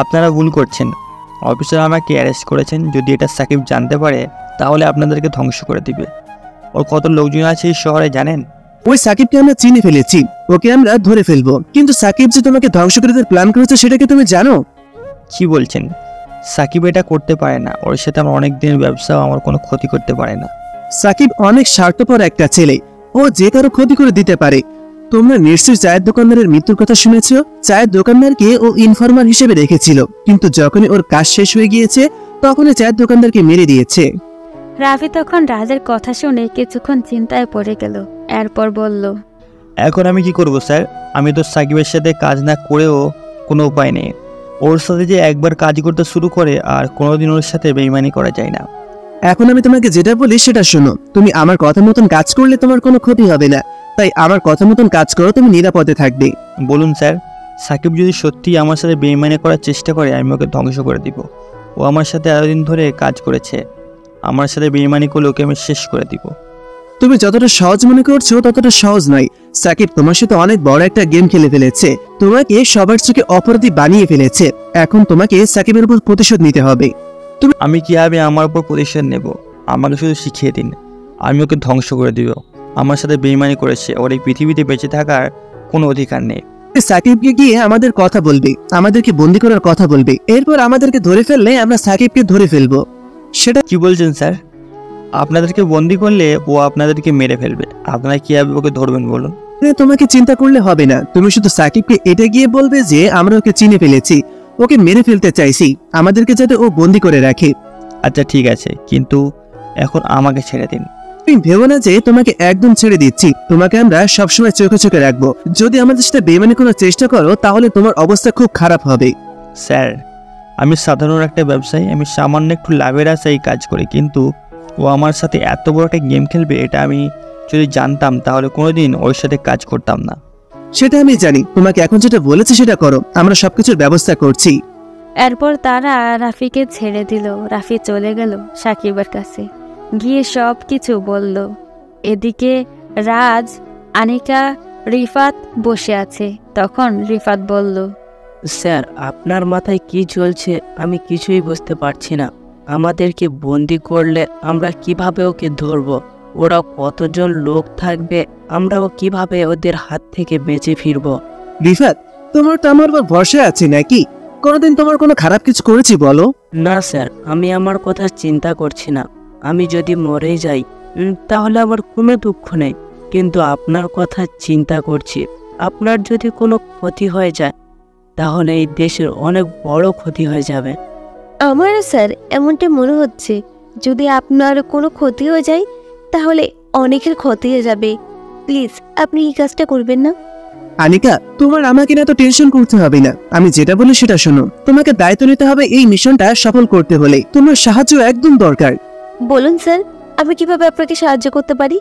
আপনারা ভুল করছেন। অফিসার আমাকে অ্যারেস্ট করেছেন, যদি এটা সাকিব জানতে পারে তাহলে আপনাদেরকে ধ্বংস করে দিবে। ওর কত লোকজন আছে এই শহরে জানেন? ওই সাকিবকে আমরা চিনে ফেলেছি, ওকে আমরা ধরে ফেলবো। কিন্তু সাকিব যে তোমাকে ধ্বংস করে দেওয়ার প্ল্যান করেছে সেটা কি তুমি জানো? কি বলছেন? সাকিব এটা করতে পারে না। ওর সাথে আমার অনেক দিনের ব্যবসা, আমার কোনো ক্ষতি করতে পারে না। সাকিব অনেক স্বার্থপর একটা ছেলে, ও যে কারো ক্ষতি করে দিতে পারে। তোমরা নিশ্চয়ই চায়ের দোকানদারের মৃত্যুর কথা শুনেছো। চায়ের দোকানদারকে ও ইনফরমার হিসেবে রেখেছিল, কিন্তু যখনই ওর কাজ শেষ হয়ে গিয়েছে তখনই চায়ের দোকানদারকে মেরে দিয়েছে। রাফি তখন রাজের কথা শুনে কিছুক্ষণ চিন্তায় পড়ে গেল। এরপর বলল, এখন আমি কি করব স্যার? আমি তো সাকিবের সাথে কাজ না করেও কোনো উপায় নেই। ওর সাথে যে একবার কাজ করতে শুরু করে আর কোনোদিন ওর সাথে বেইমানি করা যায় না। এখন আমি তোমাকে যেটা বলি সেটা শোনো। তুমি আমার কথা মতন কাজ করলে তোমার কোনো ক্ষতি হবে না, তাই আমার কথা মতন কাজ করো, তুমি নিরাপদে থাকবে। বলুন স্যার, সাকিব যদি সত্যি আমার সাথে বেইমানি করার চেষ্টা করে আমি ওকে ধ্বংস করে দিব। ও আমার সাথে এতদিন ধরে কাজ করেছে, আমার সাথে বেইমানি করলে ওকে আমি শেষ করে দিব। তুমি যতটা সহজ মনে করছো ততটা সহজ নয়। সাকিব তোমার সাথে অনেক বড় একটা গেম খেলে ফেলেছে, তোমাকে সবার চোখে অপরাধী বানিয়ে ফেলেছে। এখন তোমাকে সাকিবের উপর প্রতিশোধ নিতে হবে। আমি কিভাবে আমার উপর প্রতিশোধ নেব? আমাকে শুধু শিখিয়ে দিন, আমি ওকে ধ্বংস করে দিব। আমার সাথে বেইমানি করেছে, ওর এই পৃথিবীতে বেঁচে থাকার কোনো অধিকার নেই। সাকিবকে গিয়ে আমাদের কথা বলবে, আমাদেরকে বন্দি করার কথা বলবে, এরপর আমাদেরকে ধরে ফেললে আমরা সাকিবকে ধরে ফেলবো। সেটা কি বলছেন স্যার? আপনাদেরকে বন্দি করলে ও আপনাদেরকে মেরে ফেলবে, আপনারা কিভাবে ওকে ধরবেন বলুন? তোমাকে চিন্তা করলে হবে না, তুমি শুধু সাকিবকে এটা গিয়ে বলবে যে আমরা ওকে চিনে ফেলেছি, ওকে মেরে ফেলতে চাইছি, আমাদেরকে যাতে ও বন্দি করে রাখে। আচ্ছা ঠিক আছে, কিন্তু এখন আমাকে ছেড়ে দিন। তুমি ভেবো না যে তোমাকে একদম ছেড়ে দিচ্ছি, তোমাকে আমরা সবসময় চোখে চোখে রাখবো। যদি আমাদের সাথে বেইমানি করার চেষ্টা করো তাহলে তোমার অবস্থা খুব খারাপ হবে। স্যার, আমি সাধারণ একটা ব্যবসায়ী, আমি সামান্য একটু লাভের আশায় কাজ করি, কিন্তু ও আমার সাথে এত বড় একটা গেম খেলবে এটা আমি যদি জানতাম তাহলে কোনোদিন ওর সাথে কাজ করতাম না। সেটা আমি জানি, তোমাকে এখন যেটা বলেছি সেটা করো, আমরা সবকিছুর ব্যবস্থা করছি। এরপর তারা রাফিকে ছেড়ে দিল। রাফি চলে গেল সাকিবের কাছে, গিয়ে সব কিছু বলল। এদিকে রাজ, আনিকা, রিফাত বসে আছে। তখন রিফাত বলল, স্যার, আপনার মাথায় কি চলছে আমি কিছুই বুঝতে পারছি না। আমাদেরকে বন্দি করলে আমরা কিভাবে ওকে ধরবো? ওরা কতজন লোক থাকবে? আমরাও কিভাবে ওদের হাত থেকে বেঁচে ফিরবো? রিফাত, তোমার তো আমার উপর ভরসা আছে নাকি? কোনোদিন তোমার কোনো খারাপ কিছু করেছি বলো? না স্যার, আমি আমার কথা চিন্তা করছি না। আমি যদি মরে যাই তাহলে আমার কোনো দুঃখ নেই, কিন্তু আপনার কথা চিন্তা করছি। আপনার যদি কোনো ক্ষতি হয়ে যায় তাহলে এই দেশের অনেক বড় ক্ষতি হয়ে যাবে। আমারও স্যার এমনটা মনে হচ্ছে, যদি আপনার কোনো ক্ষতি হয়ে যায় তাহলে অনেকের ক্ষতি হয়ে যাবে। প্লিজ আপনি এই কাজটা করবেন না। আনিকা, তোমার আমাকে না তো টেনশন করতে হবে না, আমি যেটা বলি সেটা শোনো। তোমাকে দায়িত্ব নিতে হবে এই মিশনটা সফল করতে হলে, তোমার সাহায্য একদম দরকার। বলুন স্যার, আমি কিভাবে আপনাকে সাহায্য করতে পারি?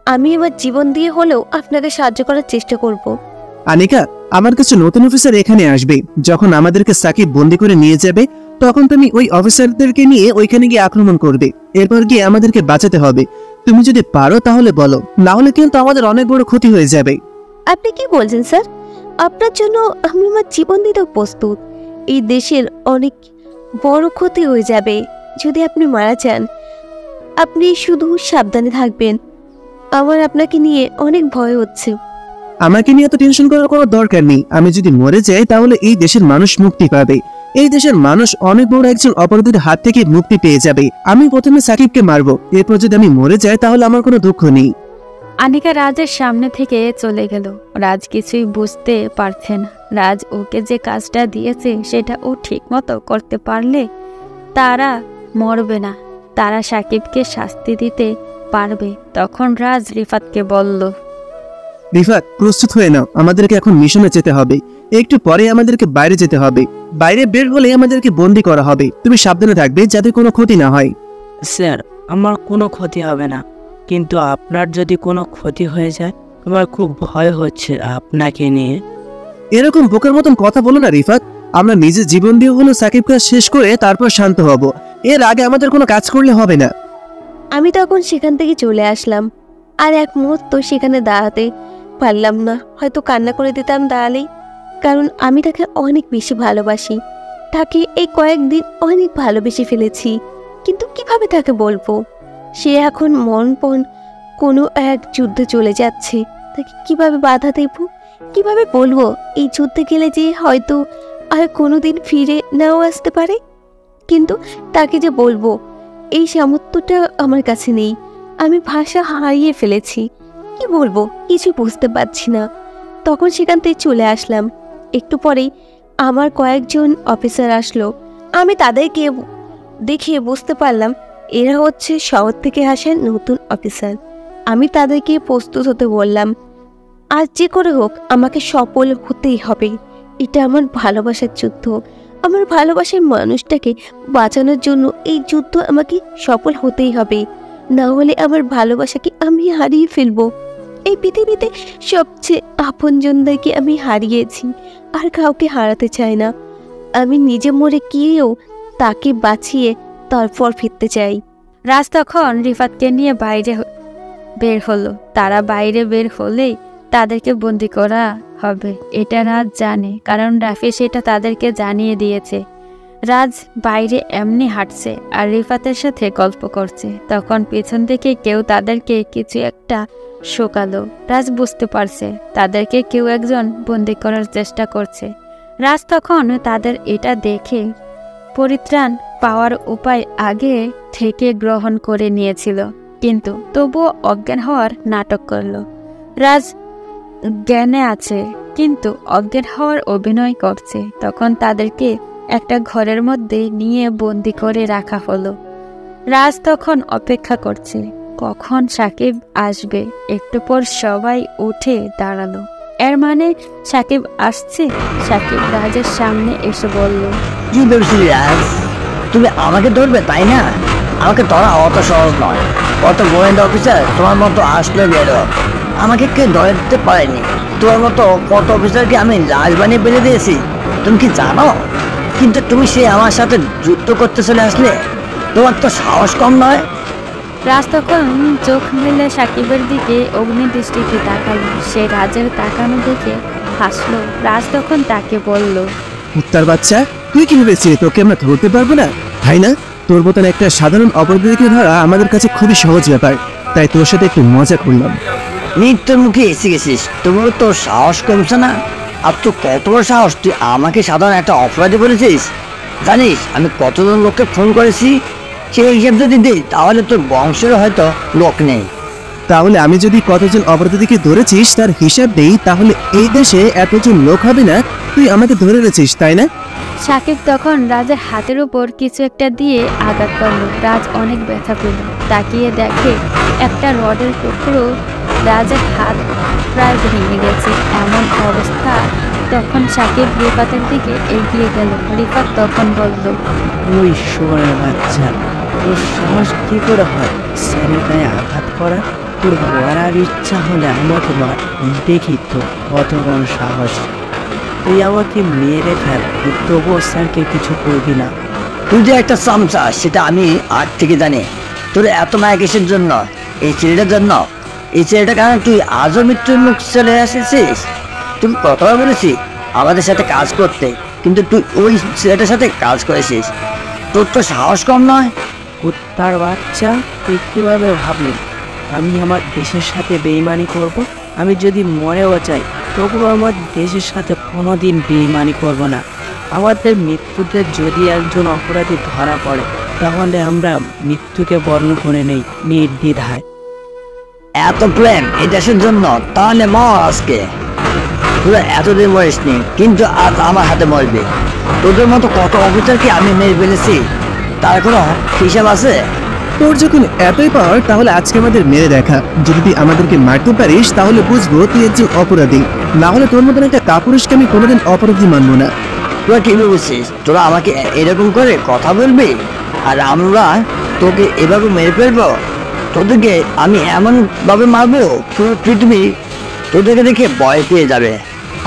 আমি আমার জীবন দিয়ে হলেও আপনাকে সাহায্য করার চেষ্টা করব। আনিকা, আমার কাছে নতুন অফিসার এখানে আসবে। যখন আমাদেরকে সাকিব বন্দি করে নিয়ে যাবে তখন তুমি ওই অফিসারদেরকে নিয়ে ওইখানে গিয়ে আক্রমণ করবে, এরপর গিয়ে আমাদেরকে বাঁচাতে হবে। তুমি যদি পারো তাহলে বলো, না হলে কিন্তু আমাদের অনেক বড় ক্ষতি হয়ে যাবে। আপনি কি বলছেন স্যার? আপনার জন্য আমি আমার জীবন দিতেও প্রস্তুত। এই দেশের অনেক বড় ক্ষতি হয়ে যাবে যদি আপনি মারা যান। আপনি শুধু সাবধানে থাকবেন, আমার আপনাকে নিয়ে অনেক ভয় হচ্ছে। আমাকে নিয়ে এত টেনশন করার কোনো দরকার নেই। আমি যদি মরে যাই তাহলে এই দেশের মানুষ মুক্তি পাবে, এই দেশের মানুষ অনেক বড় একজন অপরাধীর হাত থেকে মুক্তি পেয়ে যাবে। আমি প্রথমে সাকিবকে মারবো, এরপর যদি আমি মরে যাই তাহলে আমার কোনো দুঃখ নেই। আনিকা রাজের সামনে থেকে চলে গেল। রাজ কিছুই বুঝতে পারছে না। রাজ ওকে যে কাজটা দিয়েছে সেটা ও ঠিক মতো করতে পারলে তারা মরবে না, তারা সাকিবকে শাস্তি দিতে পারবে। তখন রাজ রিফাতকে বলল, রিফাত, প্রস্তুত হয়ে নাও, আমাদেরকে এখন মিশনে যেতে হবে। একটু পরে আমাদেরকে বাইরে যেতে হবে। বাইরে বের হলে আমাদেরকে বন্দি করা হবে। তুমি সাবধানে থাকবে যাতে কোনো ক্ষতি না হয়। স্যার, আমার কোনো ক্ষতি হবে না, কিন্তু আপনার যদি কোনো ক্ষতি হয়ে যায় আমার খুব ভয় হচ্ছে আপনাকে নিয়ে। এরকম বোকার মতন কথা বলো না রিফাত। আমরা নিজের জীবন দিয়ে হলো সাকিব কাজ শেষ করে তারপর শান্ত হব। এর আগে আমাদের কোনো কাজ করলে হবে না। আমি তখন সেখান থেকে চলে আসলাম, আর এক মুহূর্ত সেখানে দাঁড়াতে পারলাম না। হয়তো কান্না করে দিতাম দাঁড়ালেই, কারণ আমি তাকে অনেক বেশি ভালোবাসি। তাকে এই কয়েকদিন অনেক ভালোবেসে ফেলেছি, কিন্তু কিভাবে তাকে বলবো? সে এখন মনপণ কোনো এক যুদ্ধে চলে যাচ্ছে। তাকে কিভাবে বাধা দেব, কিভাবে বলবো এই যুদ্ধে গেলে যে হয়তো আর কোনোদিন ফিরে নাও আসতে পারে? কিন্তু তাকে যে বলবো এই সামর্থ্যটা আমার কাছে নেই। আমি ভাষা হারিয়ে ফেলেছি। কি বলবো কিছু বুঝতে পারছি না। তখন সেখান থেকে চলে আসলাম। একটু পরেই আমার কয়েকজন অফিসার আসলো। আমি তাদেরকে দেখে বুঝতে পারলাম এরা হচ্ছে শহর থেকে আসা নতুন অফিসার। আমি তাদেরকে প্রস্তুত হতে বললাম। আজ যে করে হোক আমাকে সফল হতেই হবে। এটা আমার ভালোবাসার যুদ্ধ। আমার ভালোবাসার মানুষটাকে বাঁচানোর জন্য এই যুদ্ধ আমাকে সফল হতেই হবে, না হলে আমার ভালোবাসাকে আমি হারিয়ে ফেলবো। এই পৃথিবীতে সবচেয়ে আপনজনদেরকে আমি হারিয়েছি, আর কাউকে হারাতে চাই না। আমি নিজে মরে গিয়েও তাকে বাঁচিয়ে তারপর ফিরতে চাই। রাজ তখন রিফাতকে নিয়ে বাইরে বের হলো। তারা বাইরে বের হলেই তাদেরকে বন্দি করা হবে, এটা রাজ জানে, কারণ রাফি সেটা তাদেরকে জানিয়ে দিয়েছে। রাজ বাইরে এমনি হাঁটছে আর রিফাতের সাথে গল্প করছে। তখন পেছন থেকে কেউ তাদেরকে কিছু একটা শোকালো। রাজ বুঝতে পারছে তাদেরকে কেউ একজন বন্দি করার চেষ্টা করছে। রাজ তখন তাদের এটা দেখে পরিত্রাণ পাওয়ার উপায় আগে থেকে গ্রহণ করে নিয়েছিল, কিন্তু তবুও অজ্ঞান হওয়ার নাটক করলো। রাজ জ্ঞানে আছে কিন্তু অজ্ঞান হওয়ার অভিনয় করছে। তখন তাদেরকে একটা ঘরের মধ্যে নিয়ে বন্দি করে রাখা হলো। রাজ তখন অপেক্ষা করছে কখন সাকিব আসবে। একটু পর সবাই উঠে দাঁড়ালো। এর মানে সাকিব আসছে। সাকিব রাজের সামনে এসে বলল, কি ভেবেছিলি রাজ, তুমি আমাকে ধরবে তাই না? আমাকে ধরা অত সহজ নয়। কত গোয়েন্দা অফিসার তোমার মতো আসলে বেরো, আমাকে কে ধরতে পারেনি। তোমার মতো কত অফিসারকে আমি রাজ বানিয়ে বেঁধে দিয়েছি, তুমি কি জানো? কিন্তু তুমি সে আমার সাথে যুদ্ধ করতে চলে আসলে, তোমার তো সাহস কম নয়। রাজ তখন চোখ মেলে সাকিবের দিকে অগ্নিদৃষ্টিতে তাকালো। সে রাজের তাকানো দেখে হাসলো। রাজ তখন তাকে বলল, কুত্তার বাচ্চা, তুই কি ভেবেছিলি তোকে আমরা ধরতে পারবো না? তাই না? তোর মতন একটা সাধারণ অপরাধীকে ধরা আমাদের কাছে খুবই সহজ ব্যাপার, তাই তোর সাথে একটু মজা করলাম। মৃত্যুর মুখে এসে গেছিস, তবুও তোর সাহস কমছে না। আর তো কত বড় সাহস, তুই আমাকে সাধারণ একটা অপরাধী বলেছিস? জানিস আমি কতজন লোককে ফোন করেছি? সেই হিসাব যদি দিই তাহলে তোর বংশের হয়তো লোক নেই। তাহলে আমি যদি কতজন অপরাধীকে ধরেছিস তার হিসাব দেই, তাহলে এই দেশে এতজন লোক হবে না। তুই আমাকে ধরে রেছিস তাই না? সাকিব তখন রাজের হাতের উপর কিছু একটা দিয়ে আঘাত করল। রাজ অনেক ব্যথা পেল। তাকিয়ে দেখে একটা রডের টুকরো। রাজের হাত প্রায় ভেঙে গেছে। এমন অবস্থা। তখন সাকিব রিফাতের দিকে এগিয়ে গেল। রিফাত তখন বলল, ওই শুয়োরের বাচ্চা, তোর সাহস কি করে হয় স্যারের গায়ে আঘাত করা? তোর মারার ইচ্ছা হলে আমাকে মার, দেখি তো কত বড় সাহস। তুই আমাকে মেরে ফেল, তুই তবুও স্যারকে কিছু করবি না। তুই যে একটা চামচা সেটা আমি আজ থেকে জানি। তোর এত মায়া কিসের জন্য? এই ছেলেটার জন্য। এই ছেলেটার কারণে তুই আজও মৃত্যুর মুখ চলে এসেছিস। তুমি কতবার বলেছি আমাদের সাথে কাজ করতে, কিন্তু তুই ওই ছেলেটার সাথে কাজ করেছিস। তোর তো সাহস কম নয়। কুত্তার বাচ্চা, তুই কিভাবে ভাবলি আমি আমার দেশের সাথে বেইমানি করব? আমি যদি মরেও চাই তবুও আমার দেশের সাথে কোনোদিন বেইমানি করব না। আমাদের মৃত্যুতে যদি একজন অপরাধী ধরা পড়ে তাহলে আমরা মৃত্যুকে বরণ করে নেই নির্দ্বিধায়। এত প্রেম এই দেশের জন্য, তাহলে মর আজকে। তোরা এতদিন মরিসনি, কিন্তু আজ আমার হাতে মরবে। তোদের মতো কত অফিসারকে আমি মেরে ফেলেছি, তার কোনো হিসাব আছে? তোর যখন এতই পাওয়ার তাহলে আজকে আমাদের মেরে দেখা। যদি তুই আমাদেরকে মারতে পারিস তাহলে বুঝবো তুই একজন অপরাধী, না হলে তোর মতন একটা কাপুরুষকে আমি কোনোদিন অপরাধী মানবো না। তোরা কি ভেবেছিস তোরা আমাকে এরকম করে কথা বলবি আর আমরা তোকে এভাবে মেরে ফেলবো? তোদেরকে আমি এমন ভাবে মারবো পুরো পৃথিবী তোদেরকে দেখে ভয় পেয়ে যাবে।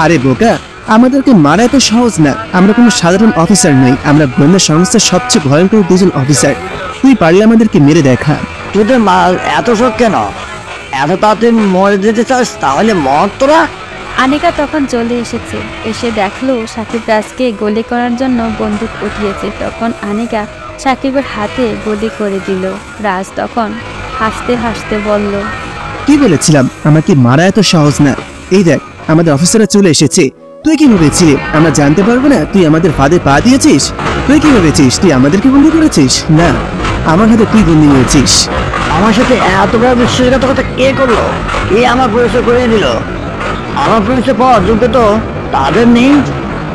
আরে বোকা, আমাদেরকে মারা এত সহজ না। আমরা কোনো সাধারণ অফিসার নই, আমরা গোয়েন্দা সংস্থার সবচেয়ে ভয়ঙ্কর দুজন অফিসার। তুই পারলে আমাদেরকে মেরে দেখা। তোদের মার এত শোক কেন? এত তাড়াতাড়ি মরে যেতে চাস? তাহলে মর তোরা। আনিকা তখন চলে এসেছে, এসে দেখলো সাকিব রাজকে গুলি করার জন্য বন্দুক উঠিয়েছে। তখন আনিকা সাকিবের হাতে গুলি করে দিল। রাজ তখন হাসতে হাসতে বলল, কি বলেছিলাম আমাকে মারা এত সহজ না। এই দেখ আমাদের অফিসাররা চলে এসেছে। তুই কি ভেবেছিলি আমরা জানতে পারবো না তুই আমাদের ফাঁদে পা দিয়েছিস? তুই কি ভেবেছিস তুই আমাদেরকে বন্দি করেছিস? না, আমার হাতে তুই বন্দি হয়েছিস। আমার সাথে এত বড় বিশ্বাসঘাতকতা কে করলো? কে আমার পরিচয় করে দিল? আমার পরিচয় পাওয়ার যোগ্য তো তাদের নেই।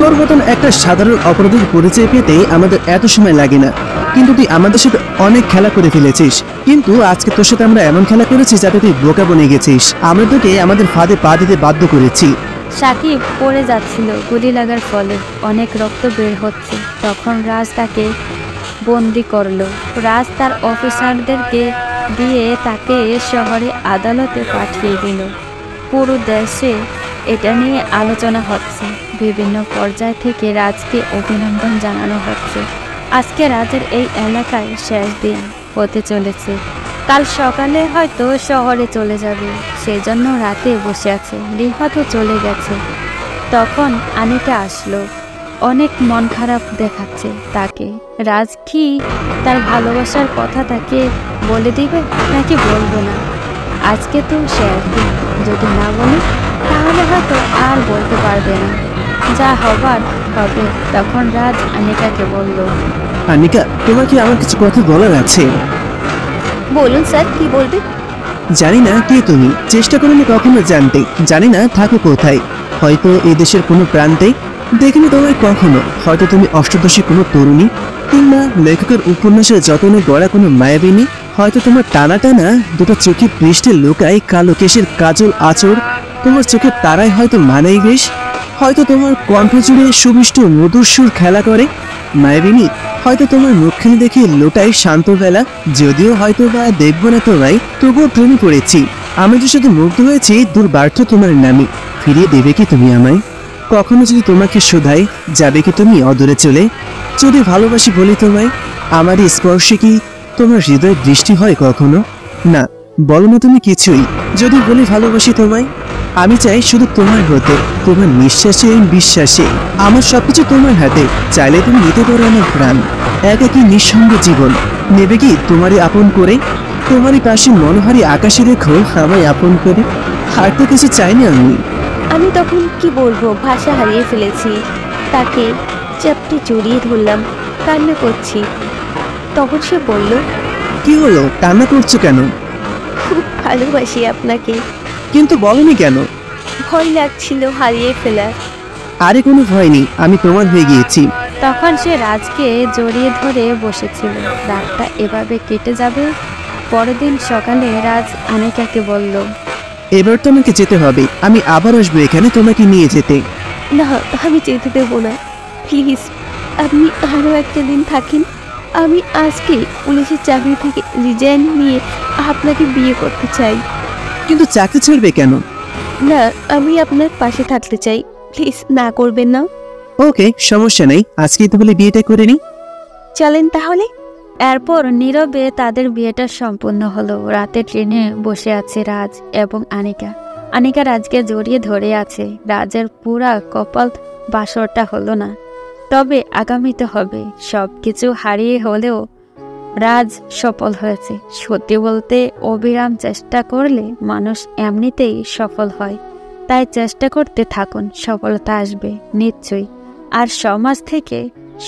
তোর মতন একটা সাধারণ অপরাধীর পরিচয় পেতে আমাদের এত সময় লাগে না, কিন্তু তুই আমাদের সাথে অনেক খেলা করে ফেলেছিস। কিন্তু আজকে তোর সাথে আমরা এমন খেলা করেছি যাতে তুই বোকা বনে গেছিস। আমরা তোকে আমাদের ফাঁদে পা দিতে বাধ্য করেছি। সাকিব পড়ে যাচ্ছিল গুলি লাগার ফলে, অনেক রক্ত বের হচ্ছে। তখন রাজ তাকে বন্দি করলো। রাজ তার অফিসারদেরকে দিয়ে তাকে শহরে আদালতে পাঠিয়ে দিল। পুরো দেশে এটা নিয়ে আলোচনা হচ্ছে। বিভিন্ন পর্যায় থেকে রাজকে অভিনন্দন জানানো হচ্ছে। আজকে রাজের এই এলাকায় শেষ দিন হতে চলেছে। কাল সকালে হয়তো শহরে চলে যাবে, সেজন্য রাতে বসে আছে। রিফাতও চলে গেছে। তখন আনিকা আসলো, অনেক মন খারাপ দেখাচ্ছে তাকে। রাজ কি তার ভালোবাসার কথা তাকে বলে দিবে নাকি বলবে না? আজকে তো শেষ দিন, যদি না বলে তাহলে হয়তো আর বলতে পারবে না। যা হবার হবে। তখন রাজ আনিকাকে বলল, আনিকা, তোমার কি আমার কিছু কথা বলার আছে? বলুন স্যার, কি বলবে? জানি না কে তুমি, চেষ্টা করিনি কখনো জানতে। জানি না থাকো কোথায়, হয়তো এই দেশের কোনো প্রান্তে দেখিনি তোমায় কখনো। হয়তো তুমি অষ্টাদশী কোনো তরুণী, কিংবা লেখকের উপন্যাসের যতনে গড়া কোনো মায়াবিনী। হয়তো তোমার টানা টানা দুটো চোখে পৃষ্ঠে লুকায় কালো কেশের কাজল আঁচড়। তোমার চোখের তারাই হয়তো মানাই বেশ। হয়তো তোমার কণ্ঠ জুড়ে সুমিষ্ট মধুর সুর খেলা করে। মায়াবিনী, হয়তো তোমার মুখখানি দেখে লোটাই শান্ত বেলা। যদিও হয়তো বা দেখবো না তোমায়, তবুও প্রেমে পড়েছি। আমি তো শুধু মুগ্ধ হয়েছি দুর্বার্থ তোমার নামে। ফিরিয়ে দেবে কি তুমি আমায়? কখনো যদি তোমাকে শোধাই, যাবে কি তুমি অদূরে চলে? যদি ভালোবাসি বলি তোমায়, আমার এই স্পর্শে কি তোমার হৃদয় দৃষ্টি হয় কখনো? না, বলো না তুমি কিছুই। যদি বলি ভালোবাসি তোমায়, আমি চাই শুধু তোমার হতে, তোমার নিঃশ্বাসে বিশ্বাসে। আমার সবকিছু তোমার হাতে, চাইলে তুমি নিতে পারো আমার প্রাণ। একাকী নিঃসঙ্গ জীবন নেবে কি তোমারই আপন করে? তোমারই পাশে মনোহারি আকাশে রেখো আমায় আপন করে। আর তো কিছু চাই না আমি। আমি তখন কি বলবো, ভাষা হারিয়ে ফেলেছি। তাকে চাপটে জড়িয়ে ধরলাম, কান্না করছি। তখন সে বলল, কি হলো, কান্না করছো কেন? খুব ভালোবাসি আপনাকে। কিন্তু বলনি কেন? ভয় লাগছিল হারিয়ে ফেলার। আরে কোনো ভয় নেই, আমি তোমার হয়ে গিয়েছি। তখন সে রাজকে জড়িয়ে ধরে বসেছিল। রাতটা এভাবে কেটে যাবে। পরের দিন সকালে রাজ আনিকাকে বলল, এবার তো আমাকে যেতে হবে। আমি আবার আসবো এখানে তোমাকে নিয়ে যেতে। না, আমি যেতে দেবো না, প্লিজ। আপনি আরও একটা দিন থাকেন। আমি আজকে পুলিশের চাকরি থেকে রিজাইন নিয়ে আপনাকে বিয়ে করতে চাই। কিন্তু চাকরি ছাড়বে কেন? না, আমি আপনার পাশে থাকতে চাই। প্লিজ না করবেন না। ওকে, সমস্যা নেই, আজকেই তাহলে বিয়েটা করে নি। চলেন তাহলে। এরপর নীরবে তাদের বিয়েটা সম্পূর্ণ হলো। রাতে ট্রেনে বসে আছে রাজ এবং আনিকা। আনিকা রাজকে জড়িয়ে ধরে আছে। রাজের পুরা কপাল বাসরটা হলো না, তবে আগামীতে হবে। সবকিছু হারিয়ে হলেও রাজ সফল হয়েছে। সত্যি বলতে, অবিরাম চেষ্টা করলে মানুষ এমনিতেই সফল হয়। তাই চেষ্টা করতে থাকুন, সফলতা আসবে নিশ্চয়ই। আর সমাজ থেকে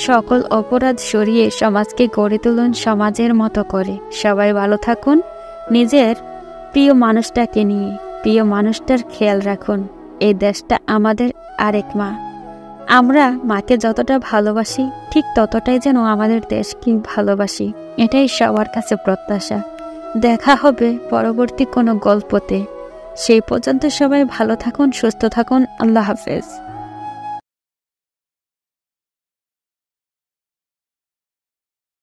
সকল অপরাধ সরিয়ে সমাজকে গড়ে তুলুন সমাজের মতো করে। সবাই ভালো থাকুন, নিজের প্রিয় মানুষটাকে নিয়ে প্রিয় মানুষটার খেয়াল রাখুন। এই দেশটা আমাদের আরেক মা। আমরা মাকে যতটা ভালোবাসি ঠিক ততটাই যেন আমাদের দেশকে ভালোবাসি, এটাই সবার কাছে প্রত্যাশা। দেখা হবে পরবর্তী কোনো গল্পতে। সেই পর্যন্ত সবাই ভালো থাকুন, সুস্থ থাকুন। আল্লাহ হাফেজ।